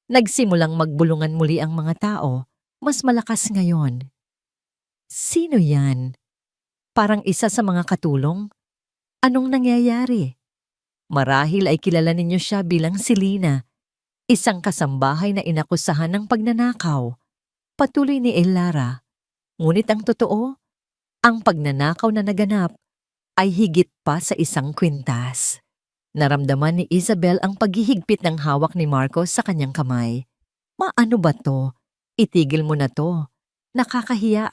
Nagsimulang magbulungan muli ang mga tao, mas malakas ngayon. Sino yan? Parang isa sa mga katulong? Anong nangyayari? Marahil ay kilala ninyo siya bilang si Lina, isang kasambahay na inakusahan ng pagnanakaw. Patuloy ni Elara. Ngunit ang totoo, ang pagnanakaw na naganap ay higit pa sa isang kwintas. Naramdaman ni Isabel ang paghihigpit ng hawak ni Marco sa kanyang kamay. Maano ba to? Itigil mo na to. Nakakahiya.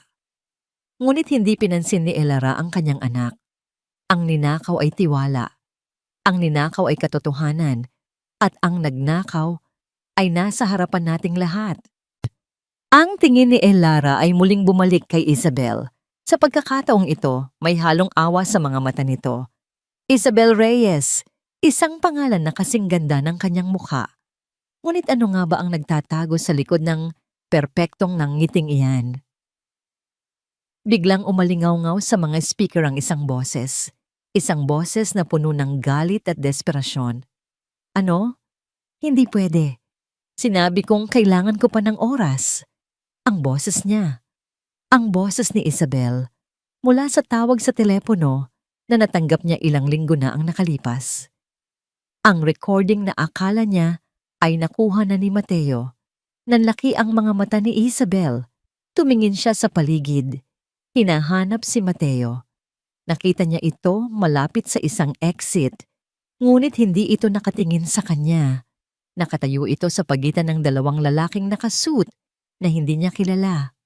Ngunit hindi pinansin ni Elara ang kanyang anak. Ang ninakaw ay tiwala. Ang ninakaw ay katotohanan. At ang nagnakaw ay nasa harapan nating lahat. Ang tingin ni Elara ay muling bumalik kay Isabel. Sa pagkakataong ito, may halong awa sa mga mata nito. Isabel Reyes, isang pangalan na kasing ganda ng kanyang mukha. Ngunit ano nga ba ang nagtatago sa likod ng perpektong ngiting iyan? Biglang umalingaw-ngaw sa mga speaker ang isang boses. Isang boses na puno ng galit at desperasyon. Ano? Hindi pwede. Sinabi kong kailangan ko pa ng oras. Ang boses niya. Ang boses ni Isabel mula sa tawag sa telepono na natanggap niya ilang linggo na ang nakalipas. Ang recording na akala niya ay nakuha na ni Mateo. Nanlaki ang mga mata ni Isabel. Tumingin siya sa paligid. Hinahanap si Mateo. Nakita niya ito malapit sa isang exit, ngunit hindi ito nakatingin sa kanya. Nakatayo ito sa pagitan ng dalawang lalaking nakasuit na hindi niya kilala.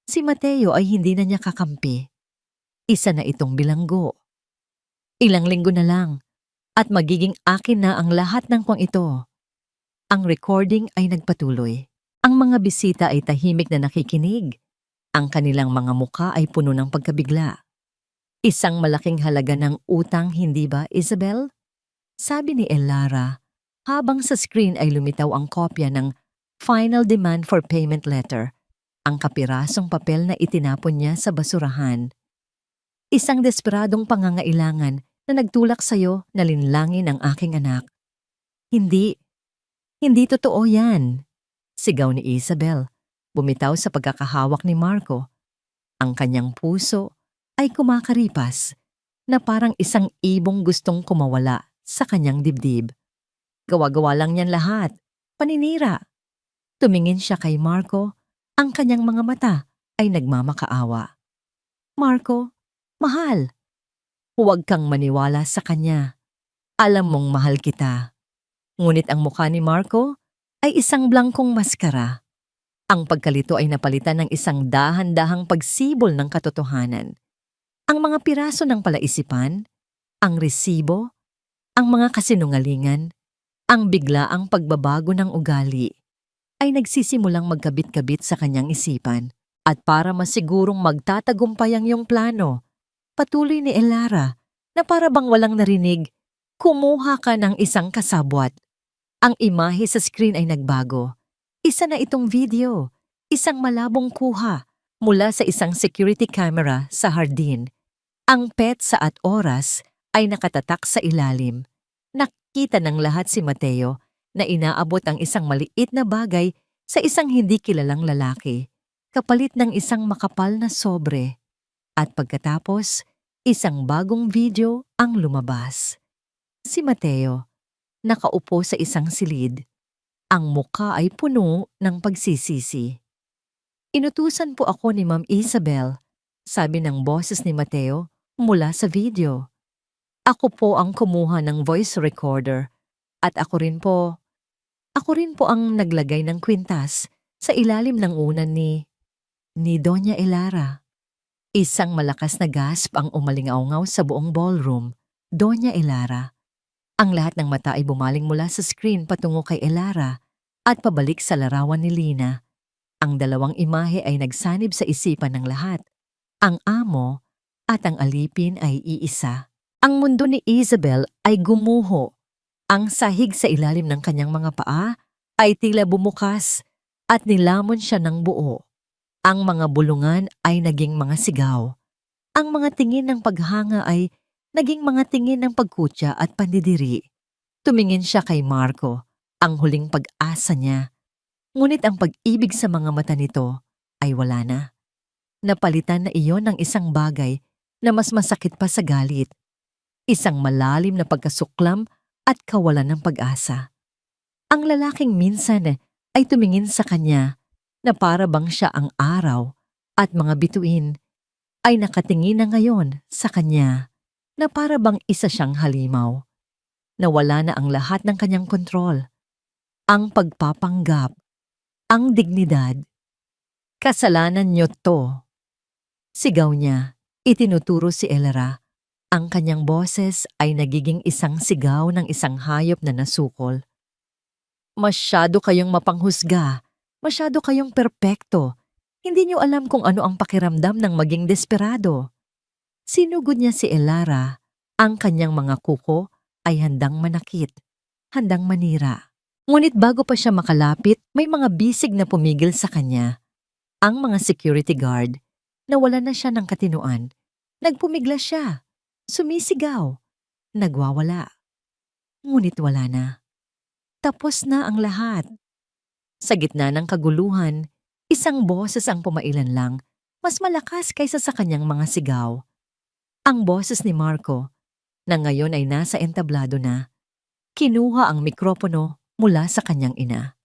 Si Mateo ay hindi na niya kakampi. Isa na itong bilanggo. Ilang linggo na lang at magiging akin na ang lahat ng kwang ito. Ang recording ay nagpatuloy. Ang mga bisita ay tahimik na nakikinig. Ang kanilang mga muka ay puno ng pagkabigla. Isang malaking halaga ng utang, hindi ba, Isabel? Sabi ni Elara, habang sa screen ay lumitaw ang kopya ng Final Demand for Payment Letter, ang kapirasong papel na itinapon niya sa basurahan. Isang desperadong pangangailangan na nagtulak sa'yo na linlangin ang aking anak. Hindi totoo yan, sigaw ni Isabel. Bumitaw sa pagkakahawak ni Marco. Ang kanyang puso ay kumakaripas na parang isang ibong gustong kumawala sa kanyang dibdib. Gawa-gawa lang yan lahat. Paninira. Tumingin siya kay Marco. Ang kanyang mga mata ay nagmamakaawa. Marco, mahal. Huwag kang maniwala sa kanya. Alam mong mahal kita. Ngunit ang mukha ni Marco ay isang blangkong maskara. Ang pagkalito ay napalitan ng isang dahan-dahang pagsibol ng katotohanan. Ang mga piraso ng palaisipan, ang resibo, ang mga kasinungalingan, ang biglaang pagbabago ng ugali ay nagsisimulang magkabit-kabit sa kanyang isipan. At para masigurong magtatagumpay ang iyong plano, patuloy ni Elara na para bang walang narinig, kumuha ka ng isang kasabwat. Ang imahe sa screen ay nagbago. Isa na itong video, isang malabong kuha mula sa isang security camera sa hardin. Ang petsa at oras ay nakatatak sa ilalim. Nakita ng lahat si Mateo na inaabot ang isang maliit na bagay sa isang hindi kilalang lalaki, kapalit ng isang makapal na sobre. At pagkatapos, isang bagong video ang lumabas. Si Mateo, nakaupo sa isang silid. Ang muka ay puno ng pagsisisi. Inutusan po ako ni Ma'am Isabel, sabi ng boses ni Mateo mula sa video. Ako po ang kumuha ng voice recorder at ako rin po ang naglagay ng kwintas sa ilalim ng unan ni Doña Elara. Isang malakas na gasp ang umalingaw-ngaw sa buong ballroom. Doña Elara. Ang lahat ng mata ay bumaling mula sa screen patungo kay Elara at pabalik sa larawan ni Lina. Ang dalawang imahe ay nagsanib sa isipan ng lahat. Ang amo at ang alipin ay iisa. Ang mundo ni Isabel ay gumuho. Ang sahig sa ilalim ng kanyang mga paa ay tila bumukas at nilamon siya ng buo. Ang mga bulungan ay naging mga sigaw. Ang mga tingin ng paghanga ay naging mga tingin ng pagkutya at pandidiri. Tumingin siya kay Marco, ang huling pag-asa niya. Ngunit ang pag-ibig sa mga mata nito ay wala na. Napalitan na iyon ng isang bagay na mas masakit pa sa galit. Isang malalim na pagkasuklam at kawalan ng pag-asa. Ang lalaking minsan ay tumingin sa kanya na para bang siya ang araw at mga bituin ay nakatingin na ngayon sa kanya na para bang isa siyang halimaw. Nawala na ang lahat ng kanyang kontrol. Ang pagpapanggap, ang dignidad. Kasalanan niyo to. Sigaw niya, itinuturo si Elara. Ang kanyang boses ay nagiging isang sigaw ng isang hayop na nasukol. Masyado kayong mapanghusga, masyado kayong perpekto. Hindi niyo alam kung ano ang pakiramdam ng maging desperado. Sinugod niya si Elara, ang kanyang mga kuko ay handang manakit, handang manira. Ngunit bago pa siya makalapit, may mga bisig na pumigil sa kanya. Ang mga security guard, nawala na siya ng katinuan. Nagpumigla siya, sumisigaw, nagwawala. Ngunit wala na. Tapos na ang lahat. Sa gitna ng kaguluhan, isang boses ang pumailan lang, mas malakas kaysa sa kanyang mga sigaw. Ang boses ni Marco, na ngayon ay nasa entablado na, kinuha ang mikropono mula sa kanyang ina.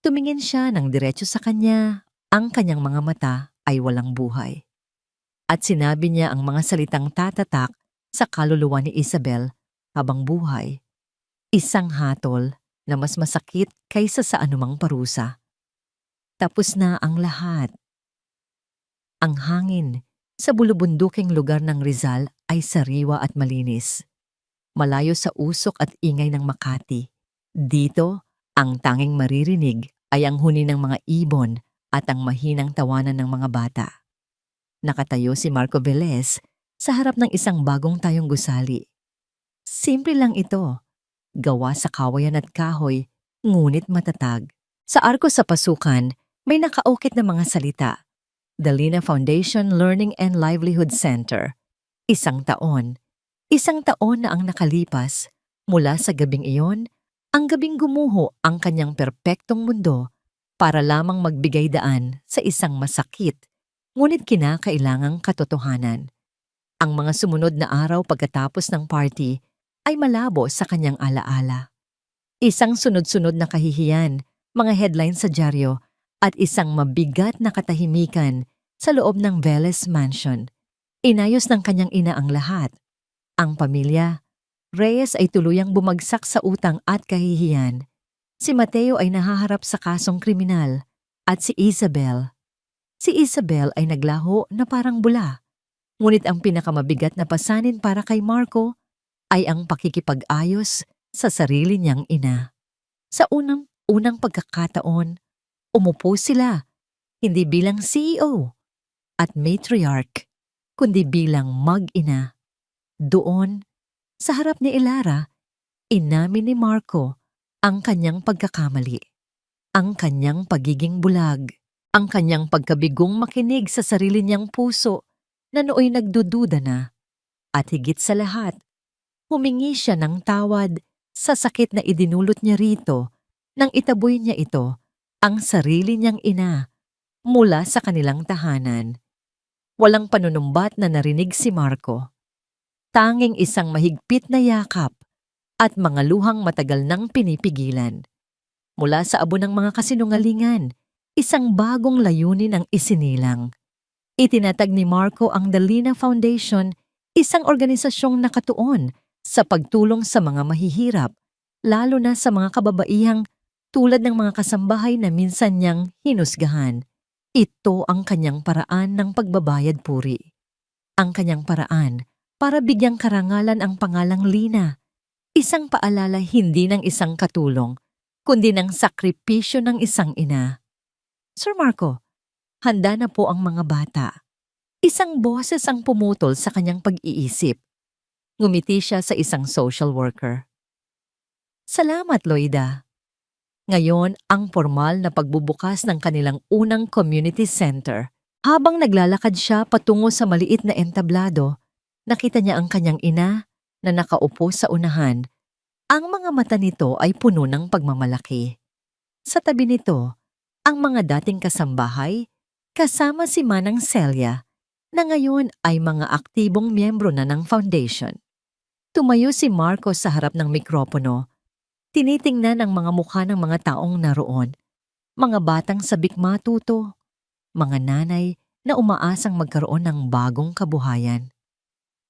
Tumingin siya ng diretso sa kanya, ang kanyang mga mata ay walang buhay. At sinabi niya ang mga salitang tatatak sa kaluluwa ni Isabel habang buhay. Isang hatol na mas masakit kaysa sa anumang parusa. Tapos na ang lahat. Ang hangin sa bulubunduking lugar ng Rizal ay sariwa at malinis. Malayo sa usok at ingay ng Makati. Dito, ang tanging maririnig ay ang huni ng mga ibon at ang mahinang tawanan ng mga bata. Nakatayo si Marco Velez sa harap ng isang bagong tayong gusali. Simple lang ito, gawa sa kawayan at kahoy, ngunit matatag. Sa arko sa pasukan, may nakaukit na mga salita. The Lina Foundation Learning and Livelihood Center. Isang taon na ang nakalipas mula sa gabing iyon, ang gabing gumuho ang kanyang perpektong mundo para lamang magbigay daan sa isang masakit, ngunit kinakailangang katotohanan. Ang mga sumunod na araw pagkatapos ng party ay malabo sa kanyang alaala. Isang sunod-sunod na kahihiyan, mga headlines sa dyaryo, at isang mabigat na katahimikan sa loob ng Velez Mansion. Inayos ng kanyang ina ang lahat. Ang pamilya, Reyes ay tuluyang bumagsak sa utang at kahihiyan. Si Mateo ay nahaharap sa kasong kriminal at si Isabel ay naglaho na parang bula. Ngunit ang pinakamabigat na pasanin para kay Marco ay ang pakikipag-ayos sa sarili niyang ina. Sa unang pagkakataon, umupo sila, hindi bilang CEO at matriarch, kundi bilang mag-ina. Doon, sa harap ni Elara, inamin ni Marco ang kanyang pagkakamali, ang kanyang pagiging bulag, ang kanyang pagkabigong makinig sa sarili niyang puso na nooy nagdududa na. At higit sa lahat, humingi siya ng tawad sa sakit na idinulot niya rito nang itaboy niya ito, ang sarili niyang ina, mula sa kanilang tahanan. Walang panunumbat na narinig si Marco. Tanging isang mahigpit na yakap at mga luhang matagal nang pinipigilan. Mula sa abo ng mga kasinungalingan, isang bagong layunin ang isinilang. Itinatag ni Marco ang The Lina Foundation, isang organisasyong nakatuon sa pagtulong sa mga mahihirap, lalo na sa mga kababaihang tulad ng mga kasambahay na minsan niyang hinusgahan. Ito ang kanyang paraan ng pagbabayad puri. Ang kanyang paraan para bigyang karangalan ang pangalang Lina. Isang paalala hindi ng isang katulong, kundi ng sakripisyo ng isang ina. Sir Marco, handa na po ang mga bata. Isang boses ang pumutol sa kanyang pag-iisip. Ngumiti siya sa isang social worker. Salamat, Loida. Ngayon ang formal na pagbubukas ng kanilang unang community center. Habang naglalakad siya patungo sa maliit na entablado, nakita niya ang kanyang ina na nakaupo sa unahan. Ang mga mata nito ay puno ng pagmamalaki. Sa tabi nito, ang mga dating kasambahay, kasama si Manang Celia, na ngayon ay mga aktibong miyembro na ng foundation. Tumayo si Marco sa harap ng mikropono. Tinitingnan ang mga mukha ng mga taong naroon. Mga batang sabik matuto, mga nanay na umaasang magkaroon ng bagong kabuhayan.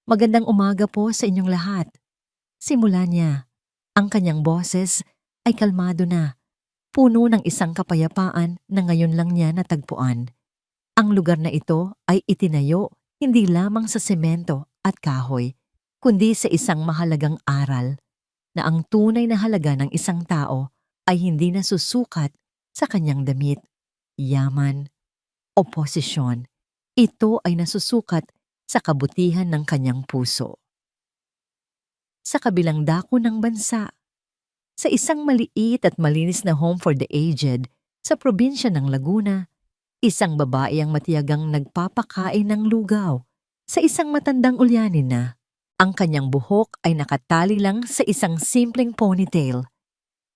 Magandang umaga po sa inyong lahat. Simula niya. Ang kanyang boses ay kalmado na, puno ng isang kapayapaan na ngayon lang niya natagpuan. Ang lugar na ito ay itinayo hindi lamang sa semento at kahoy, kundi sa isang mahalagang aral na ang tunay na halaga ng isang tao ay hindi nasusukat sa kanyang damit, yaman, o o posisyon. Ito ay nasusukat sa kabutihan ng kanyang puso. Sa kabilang dako ng bansa, sa isang maliit at malinis na home for the aged sa probinsya ng Laguna, isang babae ang matiyagang nagpapakain ng lugaw sa isang matandang ulyanin na. Ang kanyang buhok ay nakatali lang sa isang simpleng ponytail.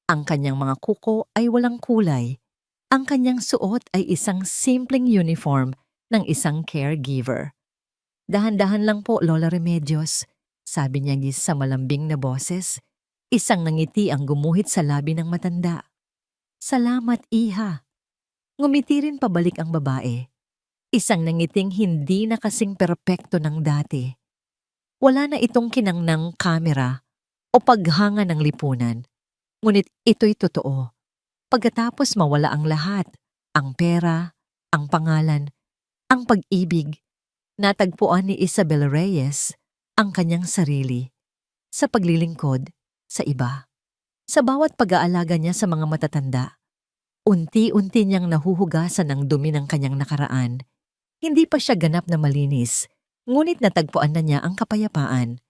Ang kanyang mga kuko ay walang kulay. Ang kanyang suot ay isang simpleng uniform ng isang caregiver. Dahan-dahan lang po, Lola Remedios, sabi niya sa malambing na boses. Isang nangiti ang gumuhit sa labi ng matanda. Salamat, iha. Ngumiti rin pabalik ang babae. Isang nangiting hindi na kasing perpekto ng dati. Wala na itong kinangnang kamera o paghanga ng lipunan. Ngunit ito'y totoo. Pagkatapos mawala ang lahat, ang pera, ang pangalan, ang pag-ibig, natagpuan ni Isabel Reyes ang kanyang sarili sa paglilingkod sa iba. Sa bawat pag-aalaga niya sa mga matatanda, unti-unti niyang nahuhugasan ang dumi ng kanyang nakaraan. Hindi pa siya ganap na malinis, ngunit natagpuan na niya ang kapayapaan.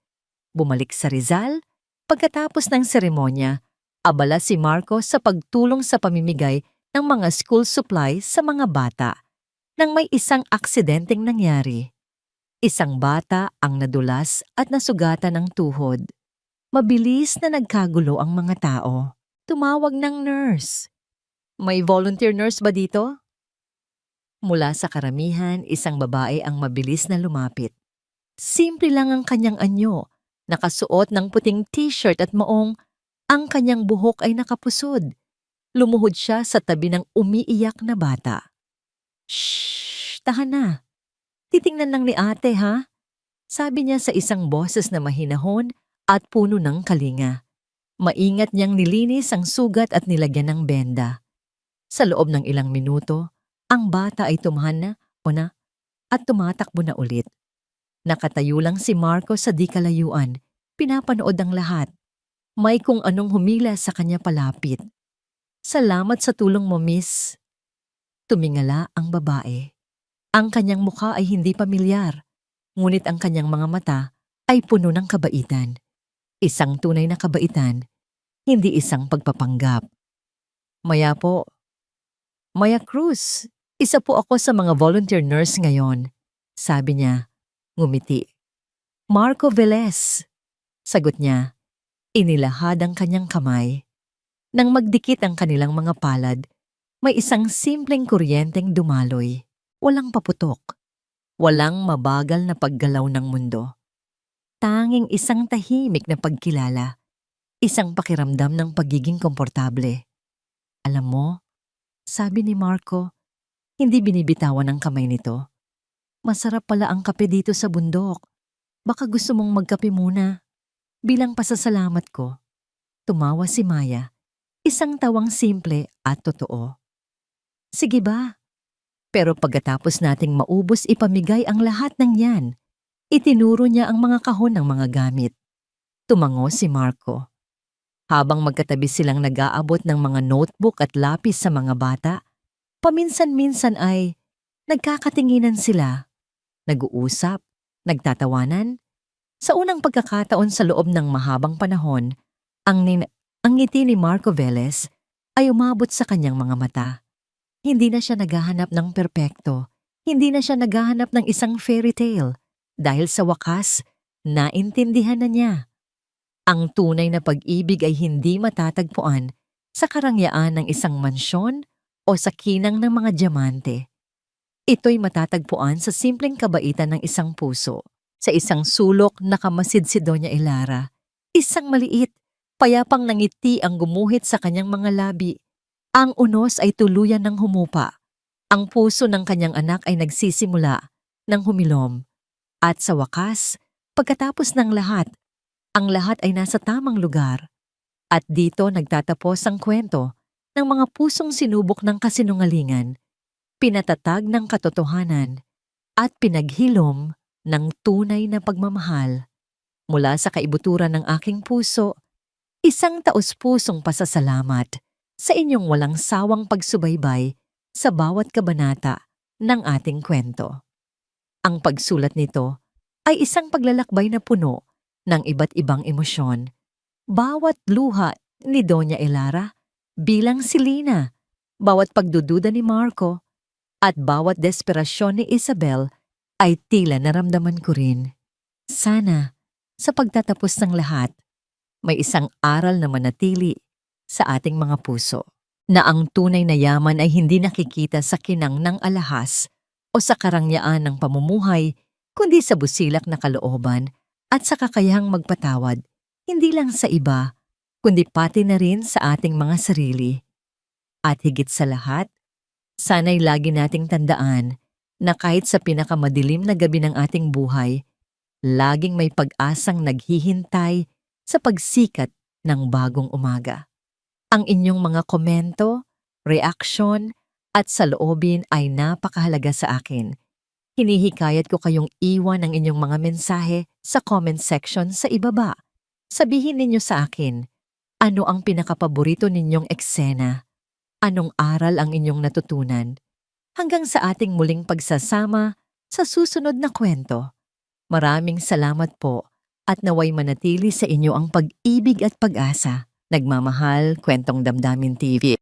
Bumalik sa Rizal, pagkatapos ng seremonya, abala si Marco sa pagtulong sa pamimigay ng mga school supplies sa mga bata nang may isang aksidenteng nangyari. Isang bata ang nadulas at nasugatan ng tuhod. Mabilis na nagkagulo ang mga tao. Tumawag ng nurse. May volunteer nurse ba dito? Mula sa karamihan, isang babae ang mabilis na lumapit. Simple lang ang kanyang anyo, nakasuot ng puting t-shirt at maong, ang kanyang buhok ay nakapusod. Lumuhod siya sa tabi ng umiiyak na bata. Shhh! Tahan na. Titingnan lang ni ate, ha? Sabi niya sa isang boses na mahinahon at puno ng kalinga. Maingat niyang nilinis ang sugat at nilagyan ng benda. Sa loob ng ilang minuto, ang bata ay tumahan na at tumatakbo na ulit. Nakatayo lang si Marco sa di kalayuan, pinapanood ang lahat. May kung anong humila sa kanya palapit. Salamat sa tulong mo, miss. Tumingala ang babae. Ang kanyang mukha ay hindi pamilyar, ngunit ang kanyang mga mata ay puno ng kabaitan. Isang tunay na kabaitan, hindi isang pagpapanggap. Maya po. Maya Cruz, isa po ako sa mga volunteer nurse ngayon, sabi niya, ngumiti. Marco Velez, sagot niya, inilahad ang kanyang kamay. Nang magdikit ang kanilang mga palad, may isang simpleng kuryenteng dumaloy, walang paputok, walang mabagal na paggalaw ng mundo. Tanging isang tahimik na pagkilala, isang pakiramdam ng pagiging komportable. Alam mo, sabi ni Marco, hindi binibitawan ang kamay nito. Masarap pala ang kape dito sa bundok. Baka gusto mong magkape muna. Bilang pasasalamat ko, tumawa si Maya, isang tawang simple at totoo. Sige ba? Pero pagkatapos nating maubos ipamigay ang lahat ng yan, itinuro niya ang mga kahon ng mga gamit. Tumango si Marco. Habang magkatabi silang nag-aabot ng mga notebook at lapis sa mga bata, paminsan-minsan ay nagkakatinginan sila, nag-uusap, nagtatawanan. Sa unang pagkakataon sa loob ng mahabang panahon, ang ngiti ni Marco Velez ay umabot sa kanyang mga mata. Hindi na siya naghahanap ng perpekto, hindi na siya naghahanap ng isang fairy tale, dahil sa wakas, naintindihan na niya. Ang tunay na pag-ibig ay hindi matatagpuan sa karangyaan ng isang mansyon o sa kinang ng mga diamante. Ito'y matatagpuan sa simpleng kabaitan ng isang puso, sa isang sulok na kamasid si Doña Elara. Isang maliit, payapang nangiti ang gumuhit sa kanyang mga labi. Ang unos ay tuluyan ng humupa. Ang puso ng kanyang anak ay nagsisimula ng humilom. At sa wakas, pagkatapos ng lahat, ang lahat ay nasa tamang lugar. At dito nagtatapos ang kwento ng mga pusong sinubok ng kasinungalingan, pinatatag ng katotohanan, at pinaghilom ng tunay na pagmamahal. Mula sa kaibuturan ng aking puso, isang taos-pusong pasasalamat sa inyong walang sawang pagsubaybay sa bawat kabanata ng ating kwento. Ang pagsulat nito ay isang paglalakbay na puno ng iba't ibang emosyon. Bawat luha ni Doña Elara bilang si Lina, bawat pagdududa ni Marco, at bawat desperasyon ni Isabel ay tila naramdaman ko rin. Sana, sa pagtatapos ng lahat, may isang aral na manatili sa ating mga puso, na ang tunay na yaman ay hindi nakikita sa kinang ng alahas o sa karangyaan ng pamumuhay, kundi sa busilak na kalooban at sa kakayahang magpatawad, hindi lang sa iba, kundi pati na rin sa ating mga sarili. At higit sa lahat, sana'y lagi nating tandaan na kahit sa pinakamadilim na gabi ng ating buhay, laging may pag-asang naghihintay sa pagsikat ng bagong umaga. Ang inyong mga komento, reaksyon, at saloobin ay napakahalaga sa akin. Hinihikayat ko kayong iwan ang inyong mga mensahe sa comment section sa ibaba. Sabihin ninyo sa akin, ano ang pinakapaborito ninyong eksena? Anong aral ang inyong natutunan? Hanggang sa ating muling pagsasama sa susunod na kwento. Maraming salamat po at naway manatili sa inyo ang pag-ibig at pag-asa. Nagmamahal, Kwentong Damdamin TV.